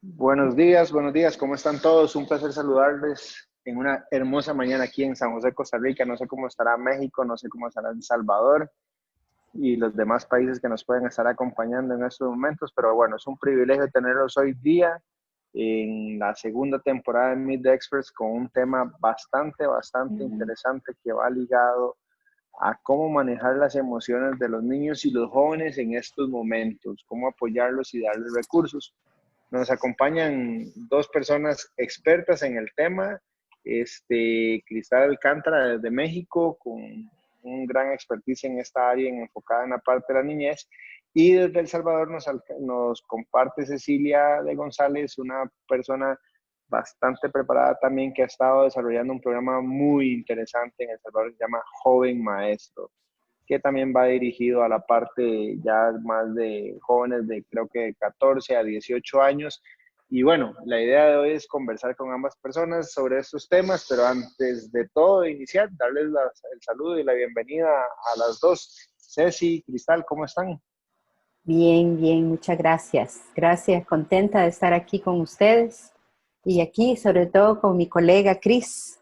Buenos días, ¿cómo están todos? Un placer saludarles en una hermosa mañana aquí en San José, Costa Rica. No sé cómo estará México, no sé cómo estará El Salvador y los demás países que nos pueden estar acompañando en estos momentos, pero bueno, es un privilegio tenerlos hoy día en la segunda temporada de Meet the Experts con un tema bastante Ujú. interesante que va ligado a cómo manejar las emociones de los niños y los jóvenes en estos momentos, cómo apoyarlos y darles recursos. Nos acompañan dos personas expertas en el tema, Cristal Alcántara desde México, con un gran expertise en esta área enfocada en la parte de la niñez, y desde El Salvador nos comparte Cecilia de González, una persona bastante preparada también que ha estado desarrollando un programa muy interesante en El Salvador que se llama Joven Maestro, que también va dirigido a la parte ya más de jóvenes de creo que 14 a 18 años. Y bueno, la idea de hoy es conversar con ambas personas sobre estos temas, pero antes de todo iniciar, darles el saludo y la bienvenida a las dos. Ceci, Cristal, ¿cómo están? Bien, bien, muchas gracias. Gracias, contenta de estar aquí con ustedes y aquí sobre todo con mi colega Cris.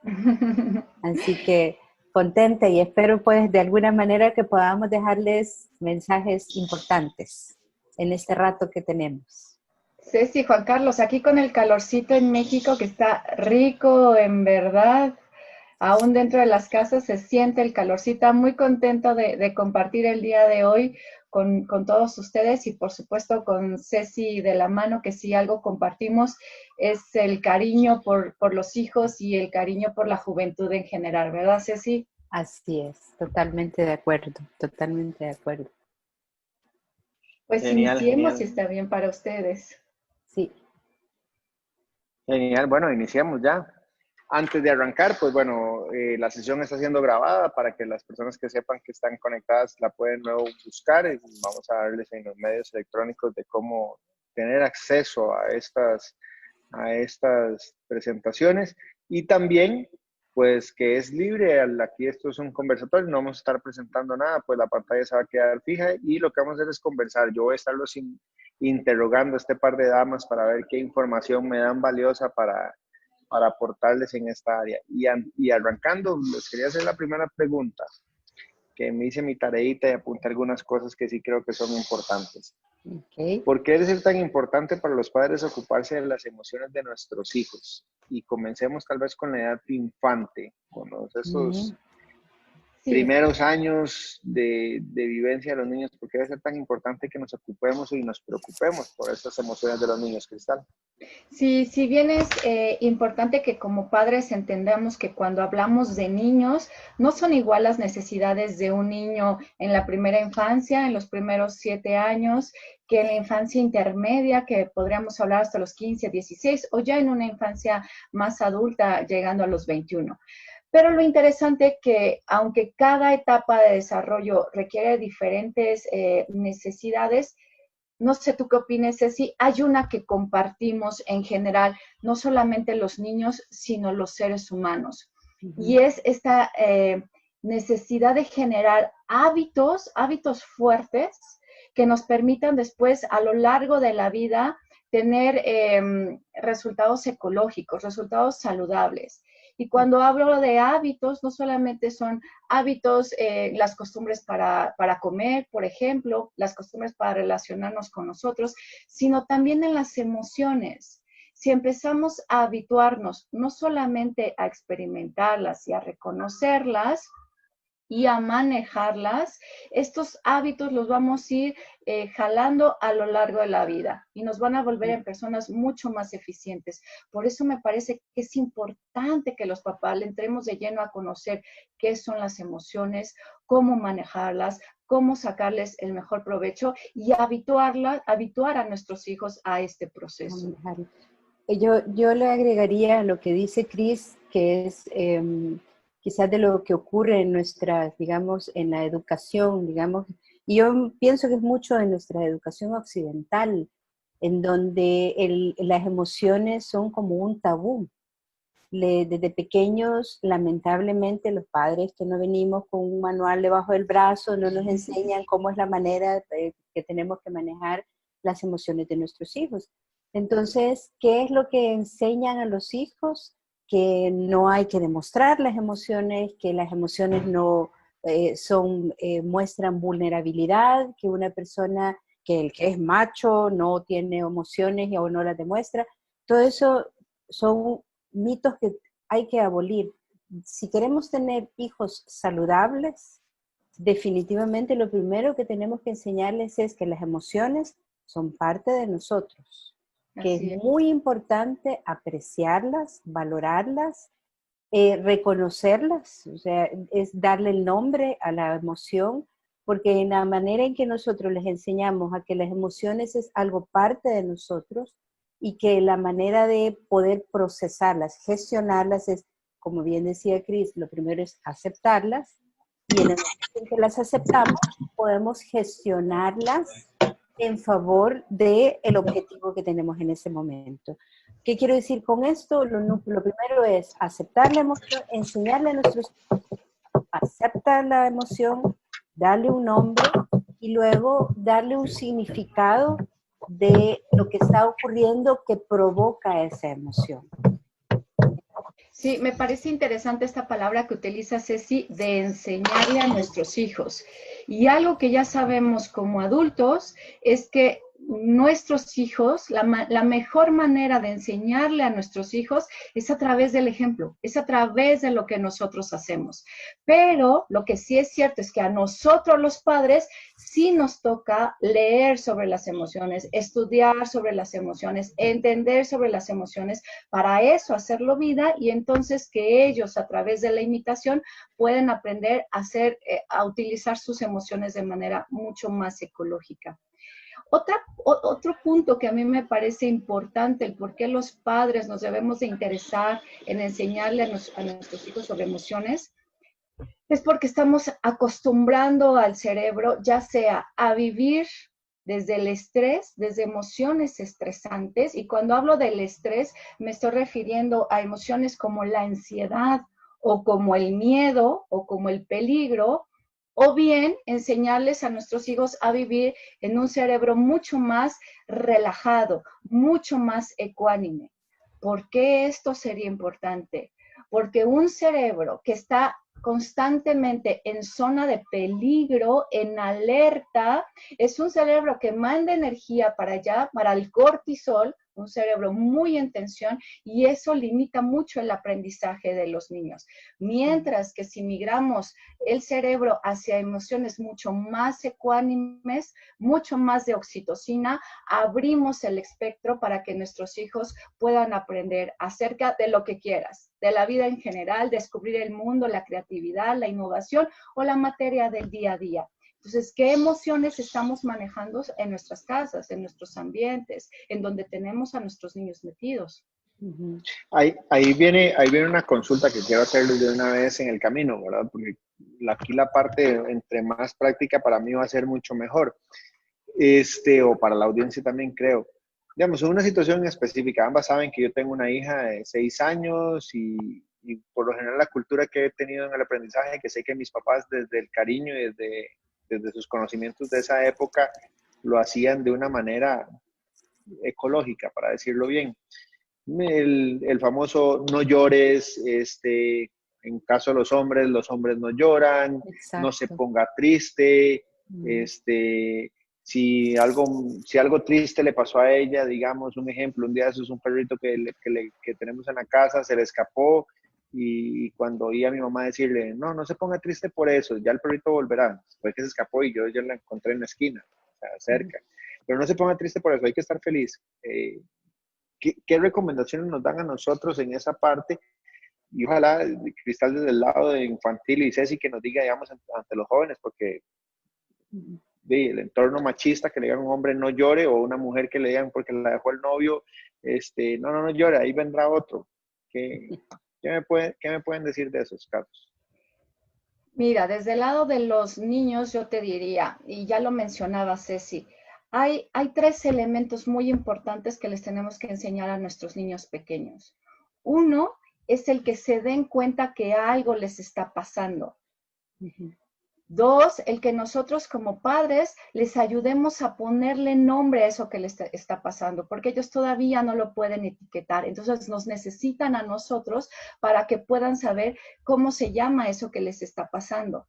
Así que contenta y espero pues de alguna manera que podamos dejarles mensajes importantes en este rato que tenemos. Ceci, Juan Carlos, aquí con el calorcito en México que está rico, en verdad. Aún dentro de las casas se siente el calorcito. Muy contento de compartir el día de hoy con todos ustedes y por supuesto con Ceci de la mano, que si algo compartimos es el cariño por los hijos y el cariño por la juventud en general, ¿verdad, Ceci? Así es, totalmente de acuerdo, totalmente de acuerdo. Pues Genial, iniciemos genial, si está bien para ustedes. Sí, genial. Bueno, iniciamos ya. Antes de arrancar, pues bueno, la sesión está siendo grabada para que las personas que sepan que están conectadas la pueden luego buscar. Y vamos a darles en los medios electrónicos de cómo tener acceso a estas presentaciones. Y también, pues que es libre, aquí esto es un conversatorio, no vamos a estar presentando nada, pues la pantalla se va a quedar fija y lo que vamos a hacer es conversar. Yo voy a estarlos interrogando a este par de damas para ver qué información me dan valiosa para aportarles en esta área. Y arrancando, les quería hacer la primera pregunta, que me hice mi tareita y apunté algunas cosas que sí creo que son importantes. ok. ¿Por qué es tan importante para los padres ocuparse de las emociones de nuestros hijos? Y comencemos tal vez con la edad de infante, con Ujú. esos Sí, primeros años de vivencia de los niños. ¿Por qué debe ser tan importante que nos ocupemos y nos preocupemos por estas emociones de los niños, Cristal? sí, si bien es importante que como padres entendamos que cuando hablamos de niños, no son igual las necesidades de un niño en la primera infancia, en los primeros 7 años, que en la infancia intermedia, que podríamos hablar hasta los 15, 16, o ya en una infancia más adulta, llegando a los 21. Pero lo interesante que aunque cada etapa de desarrollo requiere diferentes necesidades, no sé tú qué opinas, Ceci, hay una que compartimos en general, no solamente los niños, sino los seres humanos. Y Ujú. es esta necesidad de generar hábitos fuertes que nos permitan después a lo largo de la vida tener resultados ecológicos, resultados saludables. Y cuando hablo de hábitos, no solamente son hábitos, las costumbres para comer, por ejemplo, las costumbres para relacionarnos con nosotros, sino también en las emociones. Si empezamos a habituarnos no solamente a experimentarlas y a reconocerlas, y a manejarlas, estos hábitos los vamos a ir jalando a lo largo de la vida y nos van a volver en personas mucho más eficientes. Por eso me parece que es importante que los papás le entremos de lleno a conocer qué son las emociones, cómo manejarlas, cómo sacarles el mejor provecho y habituar a nuestros hijos a este proceso. Yo le agregaría a lo que dice Cris, que es quizás de lo que ocurre en nuestra, digamos, en la educación, digamos, y yo pienso que es mucho en nuestra educación occidental, en donde las emociones son como un tabú. Desde pequeños, lamentablemente, los padres que no venimos con un manual debajo del brazo no nos enseñan cómo es la manera que tenemos que manejar las emociones de nuestros hijos. Entonces, ¿qué es lo que enseñan a los hijos? Que no hay que demostrar las emociones, que las emociones no muestran vulnerabilidad, que una persona, que el que es macho no tiene emociones o no las demuestra. Todo eso son mitos que hay que abolir. Si queremos tener hijos saludables, definitivamente lo primero que tenemos que enseñarles es que las emociones son parte de nosotros, que es muy importante apreciarlas, valorarlas, reconocerlas, o sea, es darle el nombre a la emoción, porque en la manera en que nosotros les enseñamos a que las emociones es algo parte de nosotros y que la manera de poder procesarlas, gestionarlas es, como bien decía Cris, lo primero es aceptarlas y en el momento en que las aceptamos podemos gestionarlas en favor del objetivo que tenemos en ese momento. ¿Qué quiero decir con esto? Lo primero es aceptar la emoción, enseñarle a nuestros hijos, aceptar la emoción, darle un nombre y luego darle un significado de lo que está ocurriendo que provoca esa emoción. Sí, me parece interesante esta palabra que utiliza Ceci de enseñarle a nuestros hijos. Y algo que ya sabemos como adultos es que nuestros hijos, la mejor manera de enseñarle a nuestros hijos es a través del ejemplo, es a través de lo que nosotros hacemos. Pero lo que sí es cierto es que a nosotros los padres sí nos toca leer sobre las emociones, estudiar sobre las emociones, entender sobre las emociones, para eso hacerlo vida y entonces que ellos a través de la imitación pueden aprender a utilizar sus emociones de manera mucho más ecológica. Otro punto que a mí me parece importante, el por qué los padres nos debemos de interesar en enseñarle a nuestros hijos sobre emociones, es porque estamos acostumbrando al cerebro, ya sea a vivir desde el estrés, desde emociones estresantes, y cuando hablo del estrés me estoy refiriendo a emociones como la ansiedad o como el miedo o como el peligro, o bien enseñarles a nuestros hijos a vivir en un cerebro mucho más relajado, mucho más ecuánime. ¿Por qué esto sería importante? Porque un cerebro que está constantemente en zona de peligro, en alerta, es un cerebro que manda energía para allá, para el cortisol, un cerebro muy en tensión, y eso limita mucho el aprendizaje de los niños. Mientras que si migramos el cerebro hacia emociones mucho más ecuánimes, mucho más de oxitocina, abrimos el espectro para que nuestros hijos puedan aprender acerca de lo que quieras, de la vida en general, descubrir el mundo, la creatividad, la innovación o la materia del día a día. Entonces, ¿qué emociones estamos manejando en nuestras casas, en nuestros ambientes, en donde tenemos a nuestros niños metidos? Ahí viene una consulta que quiero hacerles de una vez en el camino, ¿verdad? Porque aquí la parte entre más práctica para mí va a ser mucho mejor. O para la audiencia también creo. Digamos, en una situación específica, ambas saben que yo tengo una hija de 6 años y por lo general la cultura que he tenido en el aprendizaje, que sé que mis papás desde el cariño y desde sus conocimientos de esa época lo hacían de una manera ecológica, para decirlo bien. El famoso no llores, en caso de los hombres no lloran, Exacto. no se ponga triste, si algo triste le pasó a ella, digamos, un ejemplo, un día eso es un perrito que tenemos en la casa, se le escapó y cuando oí a mi mamá decirle, no se ponga triste por eso, ya el perrito volverá, fue que se escapó y yo ya la encontré en la esquina, o sea, cerca, pero no se ponga triste por eso, hay que estar feliz. ¿Qué recomendaciones nos dan a nosotros en esa parte? Y ojalá Cristal desde el lado de infantil y Ceci que nos diga, digamos, ante los jóvenes, porque el entorno machista que le digan a un hombre no llore o una mujer que le digan porque la dejó el novio, no llore, ahí vendrá otro. ¿Qué me pueden decir de esos casos? Mira, desde el lado de los niños yo te diría, y ya lo mencionaba Ceci, hay 3 elementos muy importantes que les tenemos que enseñar a nuestros niños pequeños. Uno es el que se den cuenta que algo les está pasando. Dos, el que nosotros como padres les ayudemos a ponerle nombre a eso que les está pasando, porque ellos todavía no lo pueden etiquetar. Entonces nos necesitan a nosotros para que puedan saber cómo se llama eso que les está pasando.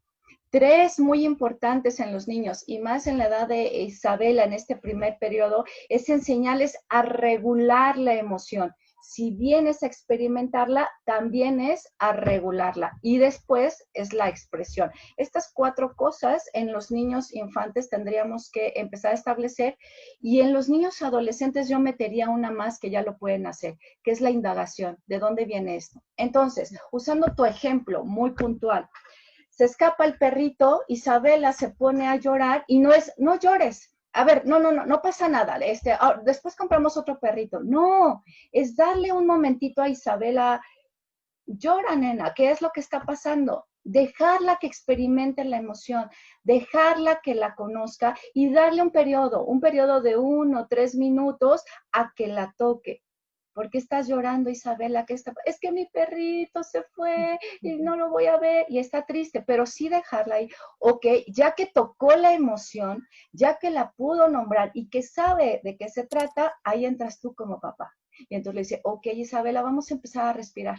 Tres muy importantes en los niños, y más en la edad de Isabela, en este primer periodo, es enseñarles a regular la emoción. Si bien es a experimentarla, también es a regularla. Y después es la expresión. Estas cuatro cosas en los niños infantes tendríamos que empezar a establecer. Y en los niños adolescentes yo metería una más que ya lo pueden hacer, que es la indagación. ¿De dónde viene esto? Entonces, usando tu ejemplo muy puntual, se escapa el perrito, Isabela se pone a llorar y no es, no llores. A ver, no pasa nada. Después compramos otro perrito. No, es darle un momentito a Isabela. Llora, nena, ¿qué es lo que está pasando? Dejarla que experimente la emoción, dejarla que la conozca y darle un periodo de 1 o 3 minutos a que la toque. ¿Por qué estás llorando, Isabela? Es que mi perrito se fue y no lo voy a ver y está triste, pero sí dejarla ahí. Ok, ya que tocó la emoción, ya que la pudo nombrar y que sabe de qué se trata, ahí entras tú como papá. Y entonces le dice, ok, Isabela, vamos a empezar a respirar.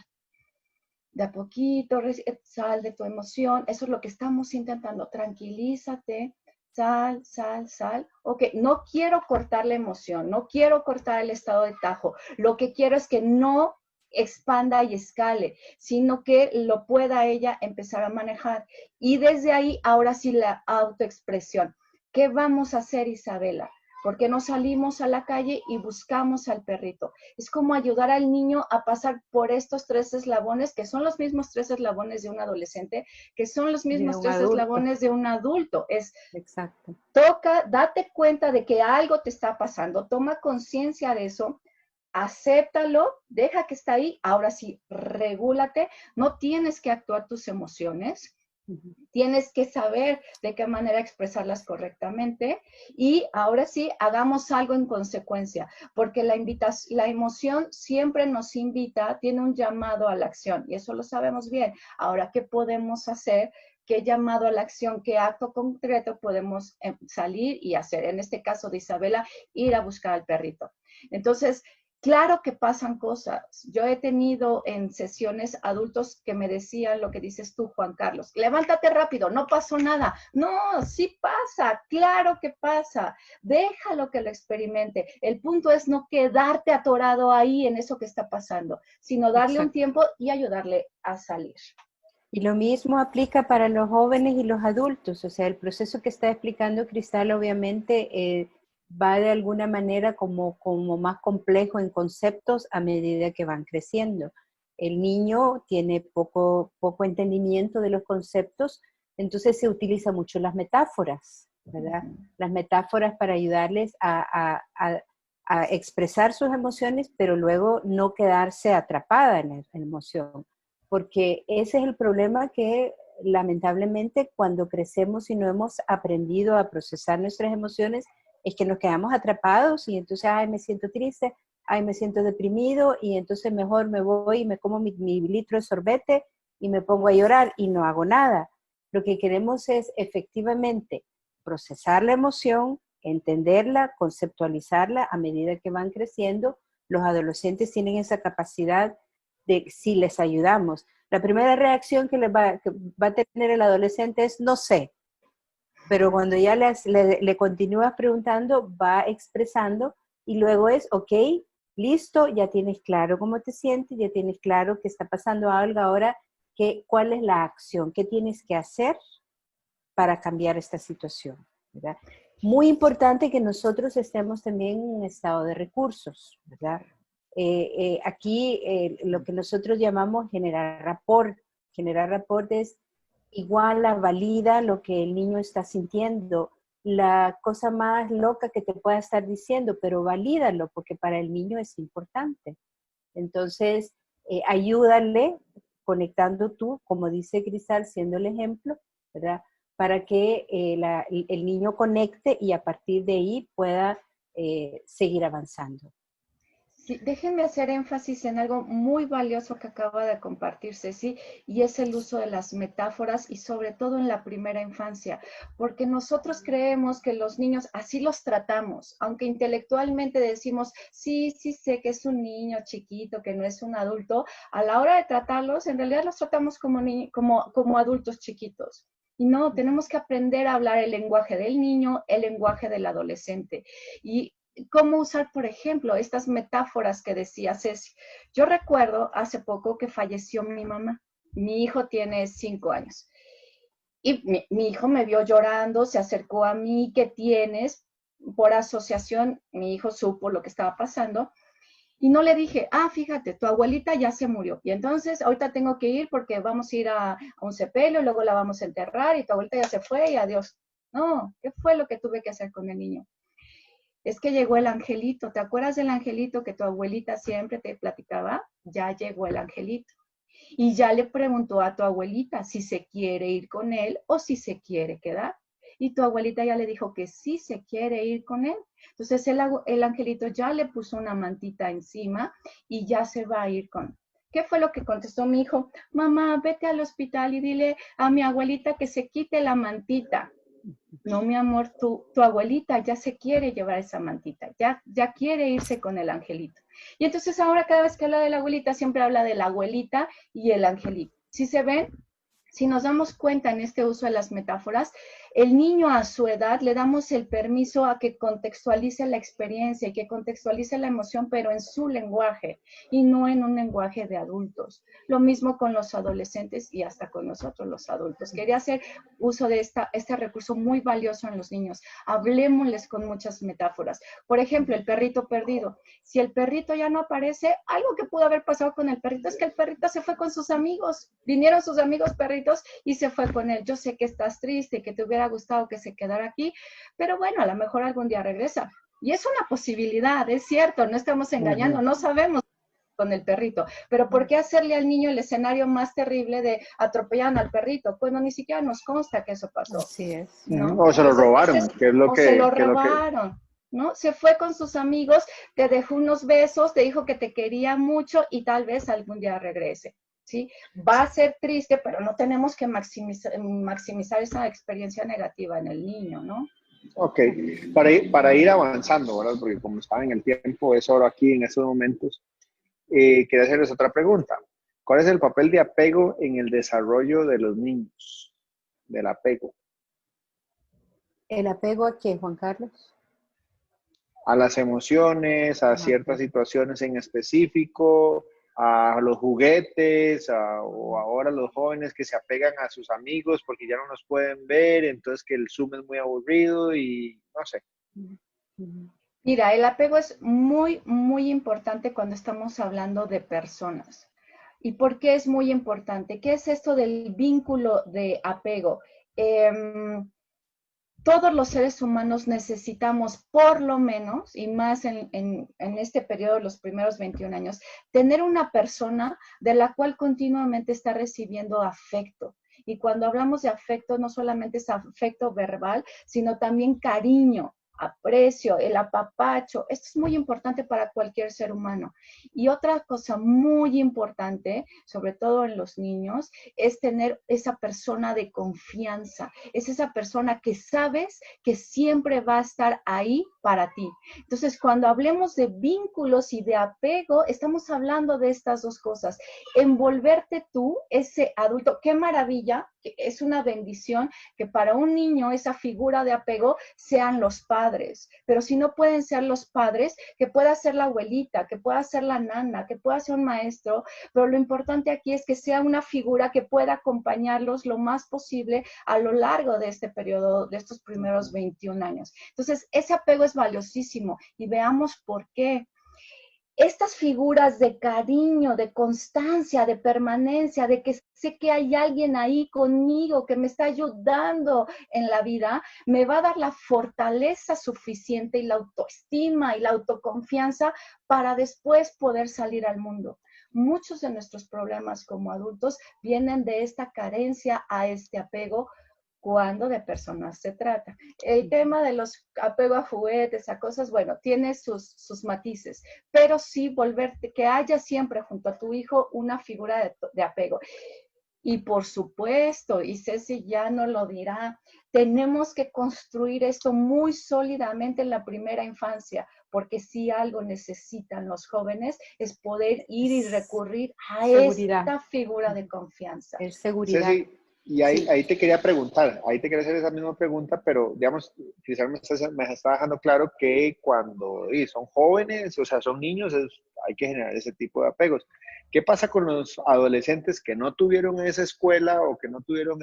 De a poquito, sal de tu emoción. Eso es lo que estamos intentando. Tranquilízate, sal. Ok, no quiero cortar la emoción, no quiero cortar el estado de tajo. Lo que quiero es que no expanda y escale, sino que lo pueda ella empezar a manejar. Y desde ahí, ahora sí, la autoexpresión. ¿Qué vamos a hacer, Isabela? ¿Por qué no salimos a la calle y buscamos al perrito? Es como ayudar al niño a pasar por estos 3 eslabones, que son los mismos 3 eslabones de un adolescente, que son los mismos 3 eslabones de un adulto. Exacto. Toca, date cuenta de que algo te está pasando, toma conciencia de eso, acéptalo, deja que está ahí, ahora sí, regúlate, no tienes que actuar tus emociones. Tienes que saber de qué manera expresarlas correctamente y ahora sí, hagamos algo en consecuencia, porque la emoción siempre nos invita, tiene un llamado a la acción y eso lo sabemos bien. Ahora, ¿qué podemos hacer? ¿Qué llamado a la acción, qué acto concreto podemos salir y hacer? En este caso de Isabela, ir a buscar al perrito. Entonces, claro que pasan cosas. Yo he tenido en sesiones adultos que me decían lo que dices tú, Juan Carlos. Levántate rápido, no pasó nada. No, sí pasa, claro que pasa. Déjalo que lo experimente. El punto es no quedarte atorado ahí en eso que está pasando, sino darle un tiempo y ayudarle a salir. Y lo mismo aplica para los jóvenes y los adultos. O sea, el proceso que está explicando Cristal obviamente va de alguna manera como más complejo en conceptos a medida que van creciendo. El niño tiene poco entendimiento de los conceptos, entonces se utiliza mucho las metáforas, ¿verdad? Las metáforas para ayudarles a expresar sus emociones, pero luego no quedarse atrapada en la emoción. Porque ese es el problema que lamentablemente cuando crecemos y no hemos aprendido a procesar nuestras emociones, es que nos quedamos atrapados y entonces, ay, me siento triste, ay, me siento deprimido y entonces mejor me voy y me como mi litro de sorbete y me pongo a llorar y no hago nada. Lo que queremos es efectivamente procesar la emoción, entenderla, conceptualizarla a medida que van creciendo. Los adolescentes tienen esa capacidad de si les ayudamos. La primera reacción que va a tener el adolescente es no sé, pero cuando ya le continúas preguntando, va expresando y luego es, ok, listo, ya tienes claro cómo te sientes, ya tienes claro que está pasando algo ahora, cuál es la acción, qué tienes que hacer para cambiar esta situación, ¿verdad? Muy importante que nosotros estemos también en un estado de recursos, ¿verdad? Aquí lo que nosotros llamamos generar rapport. Generar rapport es igual a valida lo que el niño está sintiendo, la cosa más loca que te pueda estar diciendo, pero valídalo porque para el niño es importante. Entonces, ayúdale conectando tú, como dice Cristal, siendo el ejemplo, ¿verdad? Para que el niño conecte y a partir de ahí pueda seguir avanzando. Sí, déjenme hacer énfasis en algo muy valioso que acaba de compartir Ceci, y es el uso de las metáforas y sobre todo en la primera infancia, porque nosotros creemos que los niños así los tratamos, aunque intelectualmente decimos, sí, sí sé que es un niño chiquito, que no es un adulto, a la hora de tratarlos, en realidad los tratamos como adultos chiquitos. Y no, tenemos que aprender a hablar el lenguaje del niño, el lenguaje del adolescente. Y cómo usar, por ejemplo, estas metáforas que decía Ceci. Yo recuerdo hace poco que falleció mi mamá. Mi hijo tiene 5 años. Y mi hijo me vio llorando, se acercó a mí, ¿qué tienes? Por asociación, mi hijo supo lo que estaba pasando. Y no le dije, fíjate, tu abuelita ya se murió. Y entonces ahorita tengo que ir porque vamos a ir a un sepelio, luego la vamos a enterrar y tu abuelita ya se fue y adiós. No, ¿qué fue lo que tuve que hacer con el niño? Es que llegó el angelito. ¿Te acuerdas del angelito que tu abuelita siempre te platicaba? Ya llegó el angelito. Y ya le preguntó a tu abuelita si se quiere ir con él o si se quiere quedar. Y tu abuelita ya le dijo que sí se quiere ir con él. Entonces el angelito ya le puso una mantita encima y ya se va a ir con. ¿Qué fue lo que contestó mi hijo? Mamá, vete al hospital y dile a mi abuelita que se quite la mantita. No, mi amor, tu abuelita ya se quiere llevar esa mantita, ya quiere irse con el angelito. Y entonces ahora cada vez que habla de la abuelita, siempre habla de la abuelita y el angelito. Si se ven, si nos damos cuenta en este uso de las metáforas, el niño a su edad le damos el permiso a que contextualice la experiencia y que contextualice la emoción, pero en su lenguaje y no en un lenguaje de adultos. Lo mismo con los adolescentes y hasta con nosotros los adultos. Quería hacer uso de este recurso muy valioso en los niños. Hablemosles con muchas metáforas. Por ejemplo, el perrito perdido. Si el perrito ya no aparece, algo que pudo haber pasado con el perrito es que el perrito se fue con sus amigos. Vinieron sus amigos perritos y se fue con él. Yo sé que estás triste, que te hubiera gustado que se quedara aquí, pero bueno, a lo mejor algún día regresa. Y es una posibilidad, es cierto, no estamos engañando, no sabemos con el perrito, pero ¿por qué hacerle al niño el escenario más terrible de atropellar al perrito? Pues no, ni siquiera nos consta que eso pasó. Así es. ¿No? O se lo robaron, que es lo o que... se lo que es lo que... robaron, ¿no? Se fue con sus amigos, te dejó unos besos, te dijo que te quería mucho y tal vez algún día regrese, ¿sí? Va a ser triste, pero no tenemos que maximizar esa experiencia negativa en el niño, ¿no? Ok, para ir avanzando, ¿verdad? Porque como estaba en el tiempo, es ahora aquí en estos momentos, quería hacerles otra pregunta. ¿Cuál es el papel de apego en el desarrollo de los niños? Del apego. ¿El apego a qué, Juan Carlos? A las emociones, a ciertas situaciones en específico, a los juguetes, o ahora los jóvenes que se apegan a sus amigos porque ya no los pueden ver, entonces que el Zoom es muy aburrido y no sé. Mira, el apego es muy, muy importante cuando estamos hablando de personas. ¿Y por qué es muy importante? ¿Qué es esto del vínculo de apego? Todos los seres humanos necesitamos, por lo menos, y más en este periodo, los primeros 21 años, tener una persona de la cual continuamente está recibiendo afecto. Y cuando hablamos de afecto, no solamente es afecto verbal, sino también cariño, aprecio, el apapacho. Esto es muy importante para cualquier ser humano. Y otra cosa muy importante, sobre todo en los niños, es tener esa persona de confianza. Es esa persona que sabes que siempre va a estar ahí para ti. Entonces, cuando hablemos de vínculos y de apego, estamos hablando de estas dos cosas. Envolverte tú, ese adulto, qué maravilla, es una bendición que para un niño esa figura de apego sean los padres, pero si no pueden ser los padres, que pueda ser la abuelita, que pueda ser la nana, que pueda ser un maestro, pero lo importante aquí es que sea una figura que pueda acompañarlos lo más posible a lo largo de este periodo, de estos primeros 21 años. Entonces, ese apego es valiosísimo y veamos por qué. Estas figuras de cariño, de constancia, de permanencia, de que sé que hay alguien ahí conmigo que me está ayudando en la vida, me va a dar la fortaleza suficiente y la autoestima y la autoconfianza para después poder salir al mundo. Muchos de nuestros problemas como adultos vienen de esta carencia a este apego cuando de personas se trata. El tema de los apego a juguetes, a cosas, bueno, tiene sus matices, pero sí volverte, que haya siempre junto a tu hijo una figura de apego. Y por supuesto, y Ceci ya no lo dirá, tenemos que construir esto muy sólidamente en la primera infancia, porque si algo necesitan los jóvenes es poder ir y recurrir a Seguridad. esta figura de confianza. Es seguridad. Ceci, y ahí, Sí. ahí te quería preguntar, ahí te quería hacer esa misma pregunta, pero digamos, quizás me está dejando claro que cuando son jóvenes, o sea, son niños, hay que generar ese tipo de apegos. ¿Qué pasa con los adolescentes que no tuvieron esa escuela o que no tuvieron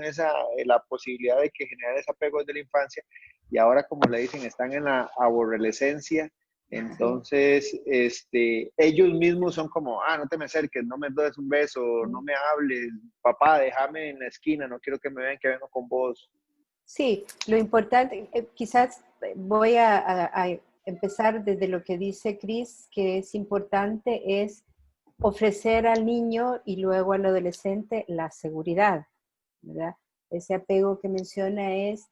la posibilidad de que generar ese apego desde la infancia y ahora, como le dicen, están en la aborrelescencia? Entonces, ellos mismos son como, no te me acerques, no me des un beso, no me hables, papá, déjame en la esquina, no quiero que me vean que vengo con vos. Sí, lo importante, quizás voy a empezar desde lo que dice Cris, que es importante es ofrecer al niño y luego al adolescente la seguridad, ¿verdad? Ese apego que menciona es,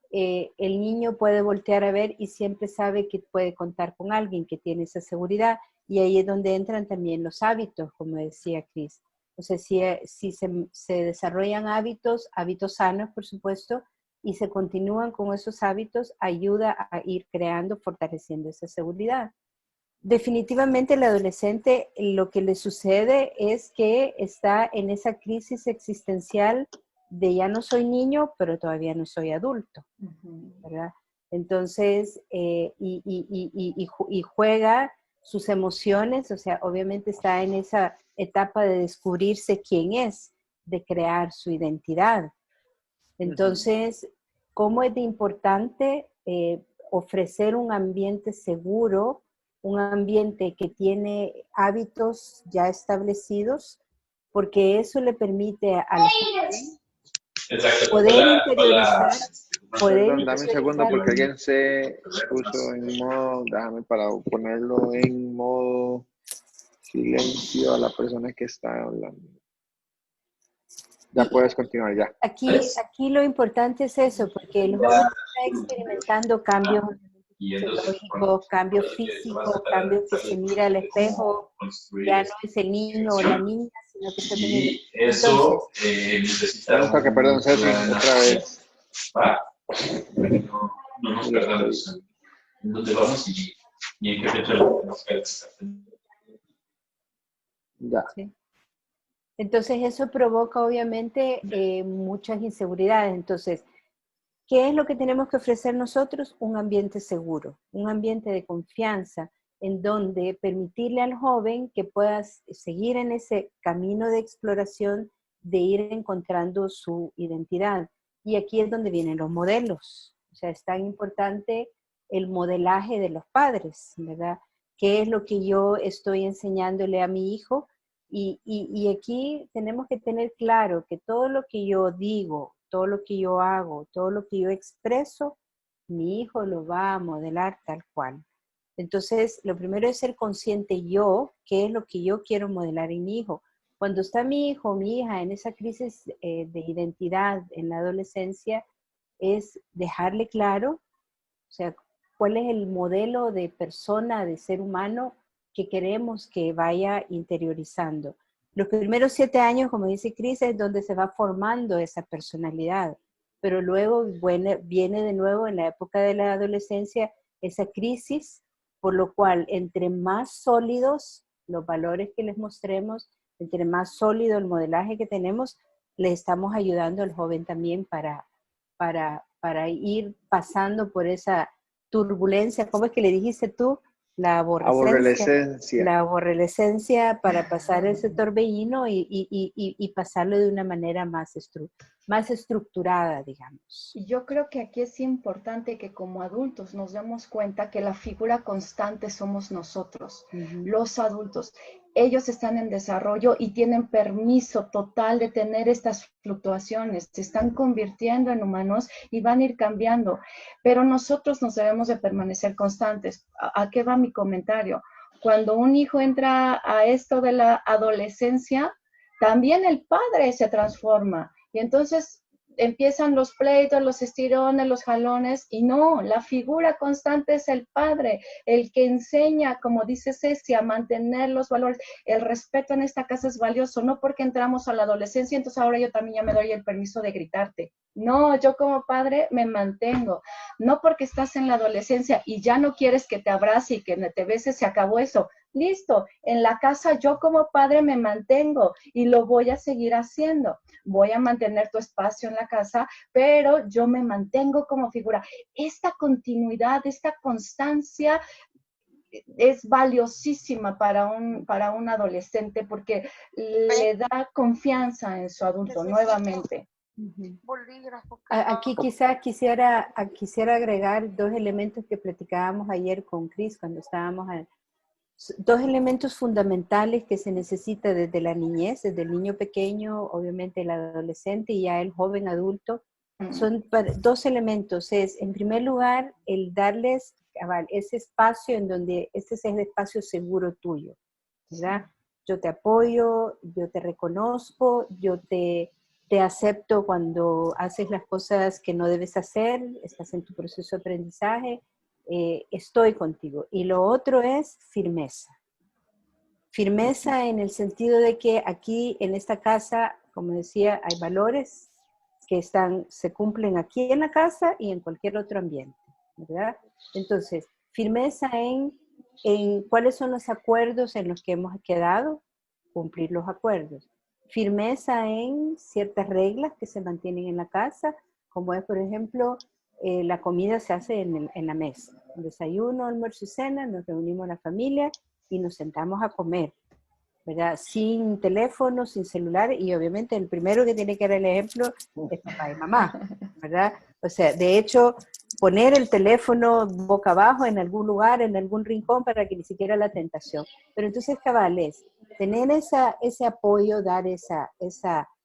el niño puede voltear a ver y siempre sabe que puede contar con alguien que tiene esa seguridad, y ahí es donde entran también los hábitos, como decía Cris. O sea, si se desarrollan hábitos sanos, por supuesto, y se continúan con esos hábitos, ayuda a ir creando, fortaleciendo esa seguridad. Definitivamente el adolescente lo que le sucede es que está en esa crisis existencial de ya no soy niño, pero todavía no soy adulto, ¿verdad? Entonces, y juega sus emociones, o sea, obviamente está en esa etapa de descubrirse quién es, de crear su identidad. Entonces, ¿cómo es de importante ofrecer un ambiente seguro, un ambiente que tiene hábitos ya establecidos? Porque eso le permite a los jóvenes poder interiorizar. Perdón, dame un segundo porque alguien se puso en modo, déjame para ponerlo en modo silencio a la persona que está hablando. Ya puedes continuar, ya. Aquí lo importante es eso, porque el joven está experimentando cambios psicológicos, cambios físicos, cambios que se mira al espejo, ya no es el niño o la niña, sino que está teniendo. Entonces, Un toque, perdón, Ceci, otra vez. No nos perdamos en dónde vamos y en qué fecha lo tenemos que estar. Ya. Sí. Entonces eso provoca obviamente muchas inseguridades. Entonces, ¿qué es lo que tenemos que ofrecer nosotros? Un ambiente seguro, un ambiente de confianza, en donde permitirle al joven que pueda seguir en ese camino de exploración, de ir encontrando su identidad. Y aquí es donde vienen los modelos. O sea, es tan importante el modelaje de los padres, ¿verdad? ¿Qué es lo que yo estoy enseñándole a mi hijo? Y aquí tenemos que tener claro que todo lo que yo digo, todo lo que yo hago, todo lo que yo expreso, mi hijo lo va a modelar tal cual. Entonces, lo primero es ser consciente yo, qué es lo que yo quiero modelar en mi hijo. Cuando está mi hijo o mi hija en esa crisis de identidad en la adolescencia, es dejarle claro, o sea, cuál es el modelo de persona, de ser humano que queremos que vaya interiorizando. Los primeros 7 años, como dice Cris, es donde se va formando esa personalidad, pero luego viene de nuevo en la época de la adolescencia esa crisis, por lo cual entre más sólidos los valores que les mostremos, entre más sólido el modelaje que tenemos, le estamos ayudando al joven también para ir pasando por esa turbulencia. ¿Cómo es que le dijiste tú? La aborrecencia. La aborrecencia para pasar ese torbellino y pasarlo de una manera más estructurada, digamos. Y yo creo que aquí es importante que como adultos nos demos cuenta que la figura constante somos nosotros, los adultos. Ellos están en desarrollo y tienen permiso total de tener estas fluctuaciones, se están convirtiendo en humanos y van a ir cambiando, pero nosotros nos debemos de permanecer constantes. ¿A qué va mi comentario? Cuando un hijo entra a esto de la adolescencia, también el padre se transforma y entonces empiezan los pleitos, los estirones, los jalones, y no, la figura constante es el padre, el que enseña, como dice Ceci, a mantener los valores. El respeto en esta casa es valioso, no porque entramos a la adolescencia, entonces ahora yo también ya me doy el permiso de gritarte. No, yo como padre me mantengo, no porque estás en la adolescencia y ya no quieres que te abrace y que te beses, se acabó eso. Listo, en la casa yo como padre me mantengo y lo voy a seguir haciendo. Voy a mantener tu espacio en la casa, pero yo me mantengo como figura. Esta continuidad, esta constancia es valiosísima para un adolescente porque le da confianza en su adulto nuevamente. Aquí quizás quisiera agregar dos elementos que platicábamos ayer con Cris cuando estábamos dos elementos fundamentales que se necesita desde la niñez, desde el niño pequeño, obviamente el adolescente y ya el joven adulto. Son dos elementos, es en primer lugar el darles ese espacio en donde este es el espacio seguro tuyo, ¿verdad? Yo te apoyo, yo te reconozco, yo te acepto cuando haces las cosas que no debes hacer, estás en tu proceso de aprendizaje, estoy contigo. Y lo otro es firmeza. Firmeza en el sentido de que aquí en esta casa, como decía, hay valores que se cumplen aquí en la casa y en cualquier otro ambiente, ¿verdad? Entonces, firmeza en cuáles son los acuerdos en los que hemos quedado, cumplir los acuerdos. Firmeza en ciertas reglas que se mantienen en la casa, como es, por ejemplo, la comida se hace en la mesa. Desayuno, almuerzo y cena, nos reunimos la familia y nos sentamos a comer, ¿verdad? Sin teléfono, sin celular, y obviamente el primero que tiene que dar el ejemplo es papá y mamá, ¿verdad? O sea, de hecho, poner el teléfono boca abajo en algún lugar, en algún rincón, para que ni siquiera la tentación. Pero entonces, cabales, tener ese apoyo, dar esa,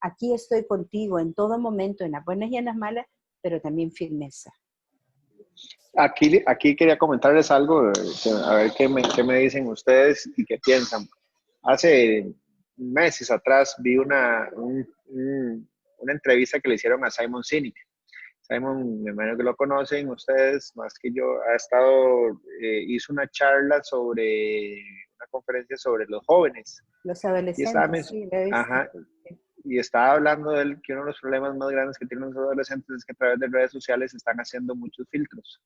aquí estoy contigo en todo momento, en las buenas y en las malas, pero también firmeza. Aquí quería comentarles algo, a ver qué me dicen ustedes y qué piensan. Hace meses atrás vi una entrevista que le hicieron a Simon Sinek. Simon, me imagino que lo conocen ustedes más que yo, hizo una charla una conferencia sobre los jóvenes. Los adolescentes, sí, lo he visto. Ajá, y estaba hablando de él que uno de los problemas más grandes que tienen los adolescentes es que a través de redes sociales están haciendo muchos filtros.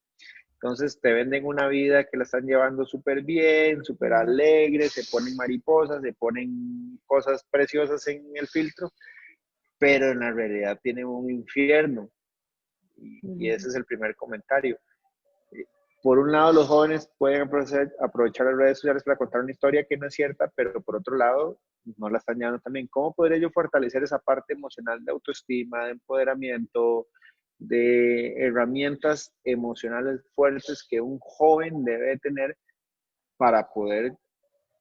Entonces te venden una vida que la están llevando súper bien, súper alegre, se ponen mariposas, se ponen cosas preciosas en el filtro, pero en la realidad tienen un infierno. Y ese es el primer comentario. Por un lado, los jóvenes pueden aprovechar las redes sociales para contar una historia que no es cierta, pero por otro lado, no la están llevando también. ¿Cómo podría yo fortalecer esa parte emocional de autoestima, de empoderamiento, de herramientas emocionales fuertes que un joven debe tener para poder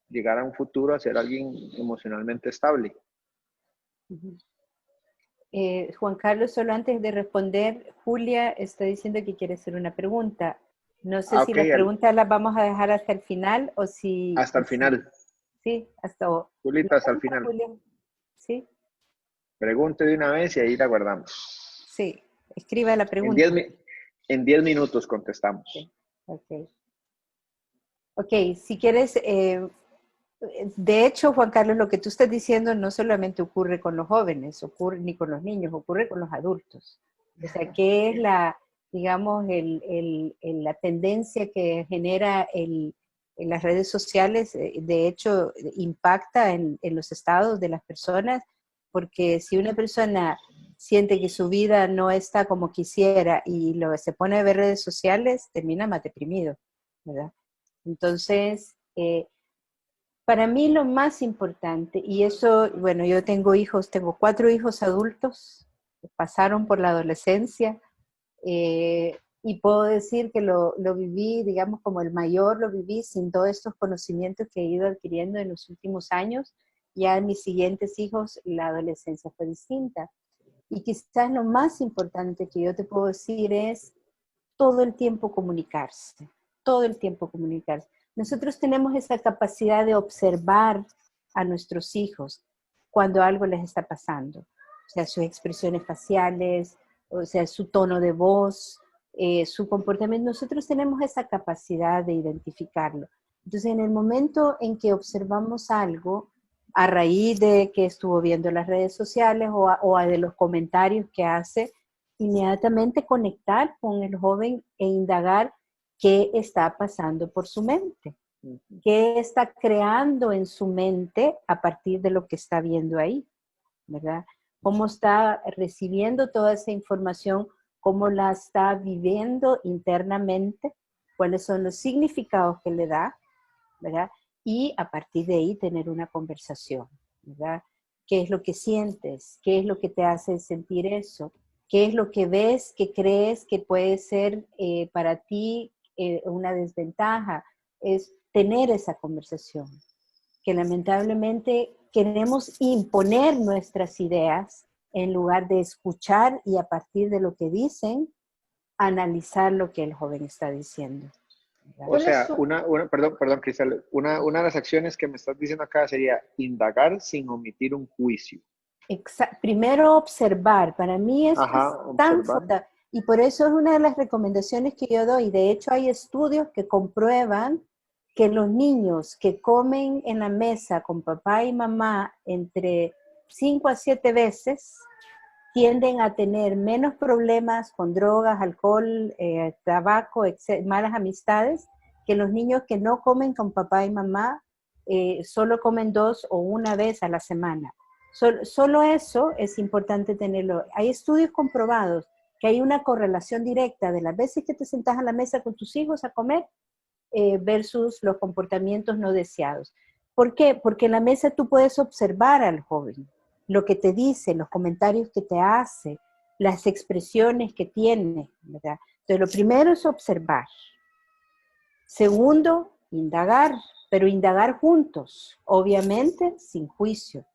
llegar a un futuro a ser alguien emocionalmente estable? Juan Carlos, solo antes de responder, Julia está diciendo que quiere hacer una pregunta. No sé si las preguntas las vamos a dejar hasta el final o si... Hasta el final. Sí, Julita, hasta el final. Julia. Sí. Pregunte de una vez y ahí la guardamos. Sí, escriba la pregunta. En 10 minutos contestamos. Ok, si quieres... de hecho, Juan Carlos, lo que tú estás diciendo no solamente ocurre con los jóvenes, ni con los niños, ocurre con los adultos. O sea, ¿qué es digamos, la tendencia que genera en las redes sociales? De hecho, impacta en los estados de las personas, porque si una persona siente que su vida no está como quisiera y se pone a ver redes sociales, termina más deprimido, ¿verdad? Entonces, para mí lo más importante, y eso, bueno, yo tengo 4 hijos adultos, que pasaron por la adolescencia, y puedo decir que lo viví, digamos, como el mayor lo viví sin todos estos conocimientos que he ido adquiriendo en los últimos años. Ya en mis siguientes hijos la adolescencia fue distinta. Y quizás lo más importante que yo te puedo decir es todo el tiempo comunicarse, todo el tiempo comunicarse. Nosotros tenemos esa capacidad de observar a nuestros hijos cuando algo les está pasando. sea, sus expresiones faciales, o sea, su tono de voz, su comportamiento. Nosotros tenemos esa capacidad de identificarlo. Entonces, en el momento en que observamos algo, a raíz de que estuvo viendo las redes sociales o de los comentarios que hace, inmediatamente conectar con el joven e indagar qué está pasando por su mente, qué está creando en su mente a partir de lo que está viendo ahí, ¿verdad? Cómo está recibiendo toda esa información, cómo la está viviendo internamente, cuáles son los significados que le da, ¿verdad? Y a partir de ahí tener una conversación, ¿verdad? ¿Qué es lo que sientes? ¿Qué es lo que te hace sentir eso? ¿Qué es lo que ves, que crees que puede ser para ti una desventaja? Es tener esa conversación, que lamentablemente queremos imponer nuestras ideas en lugar de escuchar y a partir de lo que dicen, analizar lo que el joven está diciendo. O sea, perdón, Cristal, una de las acciones que me estás diciendo acá sería indagar sin omitir un juicio. Primero observar, para mí esto es tan observar. fundamental, y por eso es una de las recomendaciones que yo doy. De hecho, hay estudios que comprueban que los niños que comen en la mesa con papá y mamá entre 5 a 7 veces tienden a tener menos problemas con drogas, alcohol, tabaco, malas amistades, que los niños que no comen con papá y mamá, solo comen 2 o 1 vez a la semana. Solo eso es importante tenerlo. Hay estudios comprobados que hay una correlación directa de las veces que te sentás a la mesa con tus hijos a comer versus los comportamientos no deseados. ¿Por qué? Porque en la mesa tú puedes observar al joven, lo que te dice, los comentarios que te hace, las expresiones que tiene, ¿verdad? Entonces, lo primero es observar. Segundo, indagar, pero indagar juntos, obviamente sin juicio,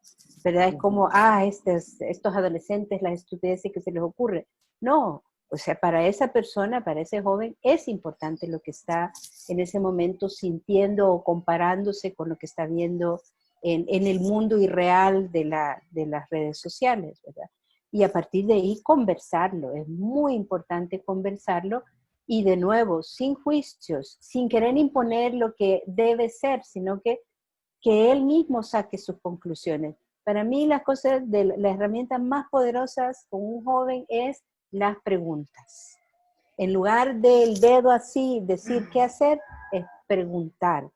¿verdad? Es como, estos adolescentes, las estupideces que se les ocurre. No, o sea, para esa persona, para ese joven, es importante lo que está en ese momento sintiendo o comparándose con lo que está viendo en el mundo irreal de las redes sociales, ¿verdad? Y a partir de ahí conversarlo, es muy importante conversarlo y de nuevo, sin juicios, sin querer imponer lo que debe ser, sino que él mismo saque sus conclusiones. Para mí las herramientas más poderosas con un joven es las preguntas. En lugar del dedo así, decir qué hacer, es preguntar.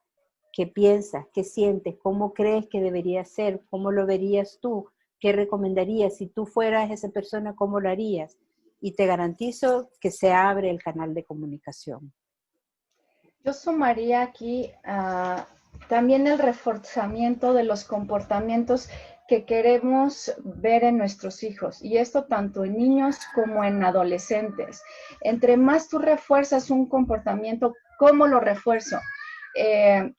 ¿Qué piensas? ¿Qué sientes? ¿Cómo crees que debería ser? ¿Cómo lo verías tú? ¿Qué recomendarías? Si tú fueras esa persona, ¿cómo lo harías? Y te garantizo que se abre el canal de comunicación. Yo sumaría aquí también el reforzamiento de los comportamientos que queremos ver en nuestros hijos, y esto tanto en niños como en adolescentes. Entre más tú refuerzas un comportamiento, ¿cómo lo refuerzo?